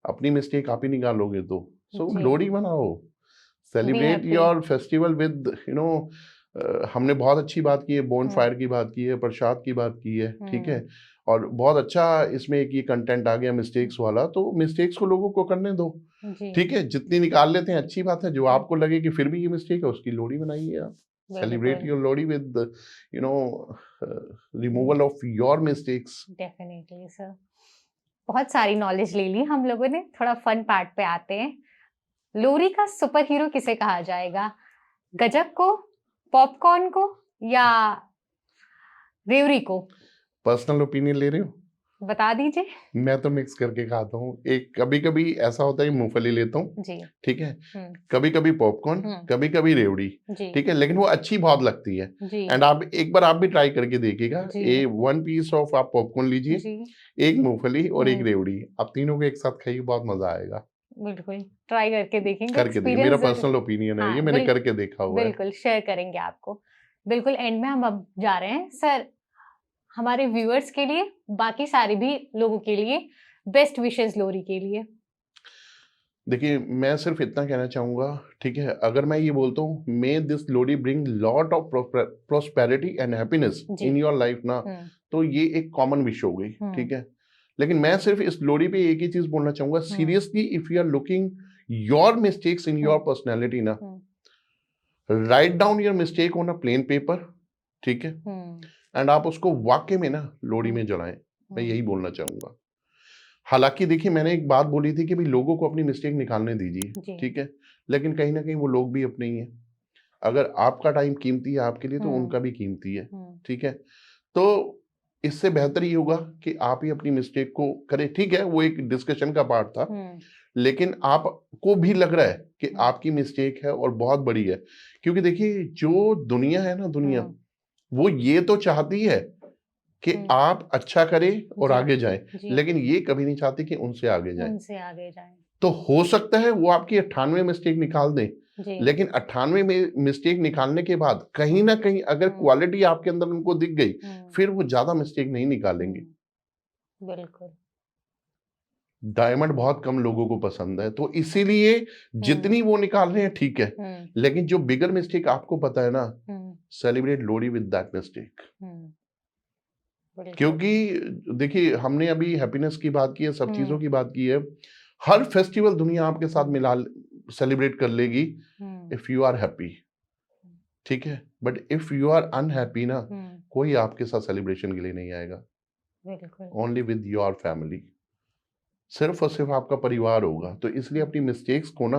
अपनी मिस्टेक आप ही निकालोगे तो। सो जी। लोहड़ी मनाओ, be celebrate happy. Your festival with हमने बहुत अच्छी बात की है, बोन फायर की बात की है, प्रसाद की बात की है, ठीक है, और बहुत अच्छा इसमें एक ये कंटेंट आ गया मिस्टेक्स वाला। तो मिस्टेक्स को लोगों को करने दो, जी। ठीक है, जितनी निकाल लेते हैं अच्छी बात है। जो आपको लगे कि फिर भी ये मिस्टेक है, उसकी लोहड़ी बनाइए आप। सेलिब्रेट बिल्कुल। Your Lohri with removal of your mistakes. Definitely sir, बहुत सारी नॉलेज ले ली हम लोगों ने। थोड़ा फन पार्ट पे आते हैं। लोरी का सुपर हीरो किसे कहा जाएगा? गजब को, पॉपकॉर्न को, या रेवड़ी को? पर्सनल ओपिनियन ले रहे हो? बता दीजिए। मैं तो मिक्स करके खाता हूँ। एक कभी कभी ऐसा होता है मूंगफली लेता हूँ, जी। ठीक है, कभी कभी पॉपकॉर्न, कभी कभी रेवड़ी, जी। ठीक है, लेकिन वो अच्छी बहुत लगती है। जी। एंड आप एक बार आप भी ट्राई करके देखिएगा। जी। ए 1 पीस ऑफ आप पॉपकॉर्न लीजिए, जी। एक मूंगफली और एक रेवड़ी, आप तीनों को एक साथ खाइए, बहुत मजा आएगा। बिल्कुल ट्राई करके देखेंगे, करके देखिए, मेरा एक्सपीरियंस जरूर। पर्सनल ओपिनियन है, ये हाँ, मैंने करके देखा हुआ है। बिल्कुल शेयर करेंगे आपको। बिल्कुल एंड में हम अब जा रहे हैं सर, हमारे व्यूअर्स के लिए, बाकी सारे भी लोगों के लिए बेस्ट विशेस लोरी के लिए। देखिए, मैं सिर्फ इतना कहना चाहूंगा, ठीक है, अगर मैं ये बोलता हूँ may this Lohri bring lot of prosperity and happiness जी। इन योर लाइफ ना, तो ये एक कॉमन विश हो गई, ठीक है। लेकिन मैं सिर्फ इस लोहड़ी पे एक ही चीज बोलना चाहूंगा, seriously if you are looking your mistakes in your personality ना, write down your mistake on a plain paper, ठीक है, एंड आप उसको वाकई में ना लोहड़ी में जलाएं। मैं यही बोलना चाहूंगा। हालांकि देखिए, मैंने एक बात बोली थी कि भाई लोगों को अपनी मिस्टेक निकालने दीजिए, ठीक है, लेकिन कहीं ना कहीं वो लोग भी अपने ही हैं। अगर आपका टाइम कीमती है आपके लिए, तो उनका भी कीमती है, ठीक है। तो इससे बेहतर ये होगा कि आप ही अपनी मिस्टेक को करें, ठीक है, वो एक डिस्कशन का पार्ट था, लेकिन आपको भी लग रहा है कि आपकी मिस्टेक है और बहुत बड़ी है। क्योंकि देखिए, जो दुनिया है ना, दुनिया वो ये तो चाहती है कि आप अच्छा करें और आगे जाएं, लेकिन ये कभी नहीं चाहती कि उनसे आगे जाएं। तो हो सकता है वो आपकी 98 मिस्टेक निकाल दें, लेकिन 98 में मिस्टेक निकालने के बाद कहीं ना कहीं अगर क्वालिटी आपके अंदर उनको दिख गई, फिर वो ज्यादा मिस्टेक नहीं निकालेंगे। बिल्कुल। डायमंड बहुत कम लोगों को पसंद है, तो इसीलिए जितनी वो निकाल रहे हैं ठीक है, लेकिन जो बिगर मिस्टेक आपको पता है ना, celebrate Lohri with that mistake. क्योंकि देखिए, हमने अभी हैप्पीनेस की बात की है, सब चीजों की बात की है। हर फेस्टिवल दुनिया आपके साथ मिला सेलिब्रेट कर लेगी इफ यू आर हैप्पी, ठीक है, but if you are unhappy ना, कोई आपके साथ सेलिब्रेशन के लिए नहीं आएगा। ओनली विद योर फैमिली, सिर्फ और सिर्फ आपका परिवार होगा। तो इसलिए अपनी मिस्टेक्स को ना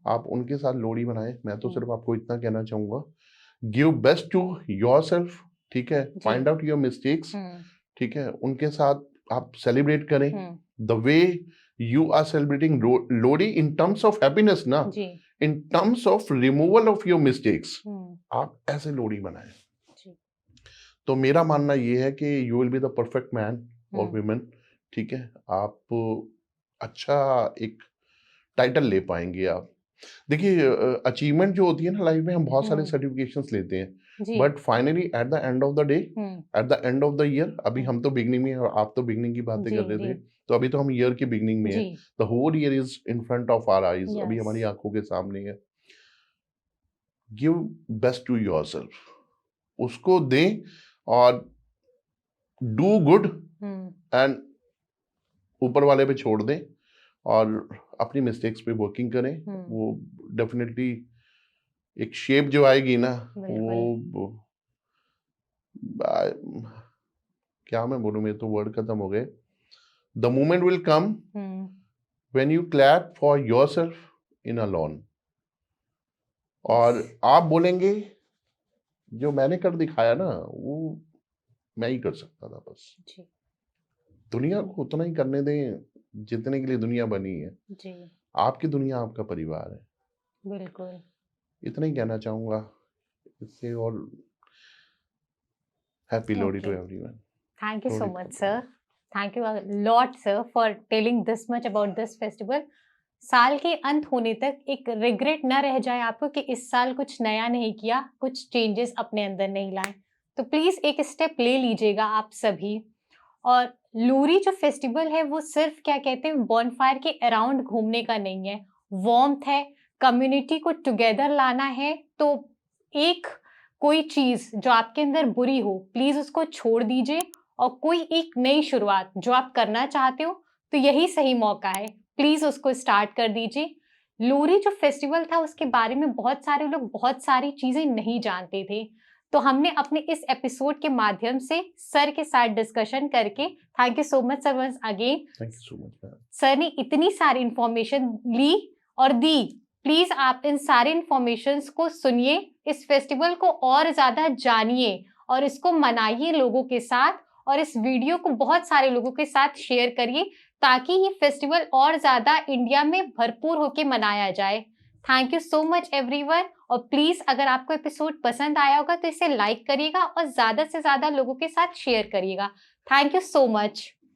आप उनके साथ लोहड़ी बनाएं। मैं तो सिर्फ आपको इतना कहना चाहूंगा, give best to your self, ठीक है, फाइंड आउट योर मिस्टेक्स, ठीक है, उनके साथ आप सेलिब्रेट करें the way you are celebrating Lohri in terms of happiness ना, in terms of removal of your mistakes, आप ऐसे लोहड़ी बनाएं। तो मेरा मानना ये है कि you will be the perfect man और वुमेन, ठीक है, आप अच्छा एक टाइटल ले पाएंगे आप। देखिए, अचीवमेंट जो होती है ना लाइफ में, हम बहुत सारे सर्टिफिकेशंस लेते हैं, जी। But finally at the end of the day, at the end of the year, अभी हम तो बिगनिंग में हैं और आप तो बिगनिंग की बातें जी, कर रहे जी। थे, तो अभी तो हम ईयर की बिगनिंग में हैं। जी। The whole year is in front of our eyes, अभी यस। हमारी आंखों के सामने है। गिव बेस्ट टू योरसेल्फ, उसको दें और डू गुड एंड ऊपर वाले पे छोड़ दें और अपनी मिस्टेक्स पे वर्किंग करें। वो डेफिनेटली एक शेप जो आएगी ना, वो क्या मैं बोलूं, मेरे तो वर्ड खत्म हो गए। The moment will come when you clap for yourself in alone, और आप बोलेंगे जो मैंने कर दिखाया ना, वो मैं ही कर सकता था। बस जी। दुनिया को उतना ही करने दें जितने के लिए दुनिया बनी है। जी। आपकी दुनिया आपका परिवार है, बिल्कुल। इतना ही कहना चाहूंगा इससे। और happy Lohri to Okay. Everyone. Thank you so Lodi much, to sir. Thank you a lot, sir, for telling this much about this festival. साल के अंत होने तक एक रिग्रेट न रह जाए आपको कि इस साल कुछ नया नहीं किया, कुछ चेंजेस अपने अंदर नहीं लाए। तो प्लीज एक स्टेप ले लीजिएगा आप सभी। और लोहड़ी जो फेस्टिवल है वो सिर्फ क्या कहते हैं बॉनफायर के अराउंड घूमने का नहीं है, वार्मथ है, कम्युनिटी को टुगेदर लाना है। तो एक कोई चीज जो आपके अंदर बुरी हो प्लीज उसको छोड़ दीजिए और कोई एक नई शुरुआत जो आप करना चाहते हो तो यही सही मौका है, प्लीज उसको स्टार्ट कर दीजिए। लोहड़ी जो फेस्टिवल था उसके बारे में बहुत सारे लोग बहुत सारी चीजें नहीं जानते थे, तो हमने अपने इस एपिसोड के माध्यम से सर के साथ डिस्कशन करके, thank you so much sir once again, thank you so much ma'am. Sir ने इतनी सारी इंफॉर्मेशन ली और दी। प्लीज आप इन सारे इंफॉर्मेशंस को सुनिए, इस फेस्टिवल को और ज्यादा जानिए और इसको मनाइए लोगों के साथ, और इस वीडियो को बहुत सारे लोगों के साथ शेयर करिए ताकि ये फेस्टिवल और ज्यादा इंडिया में भरपूर होके मनाया जाए। Thank you so much everyone. और प्लीज अगर आपको एपिसोड पसंद आया होगा तो इसे लाइक करिएगा और ज्यादा से ज्यादा लोगों के साथ शेयर करिएगा। Thank you so much.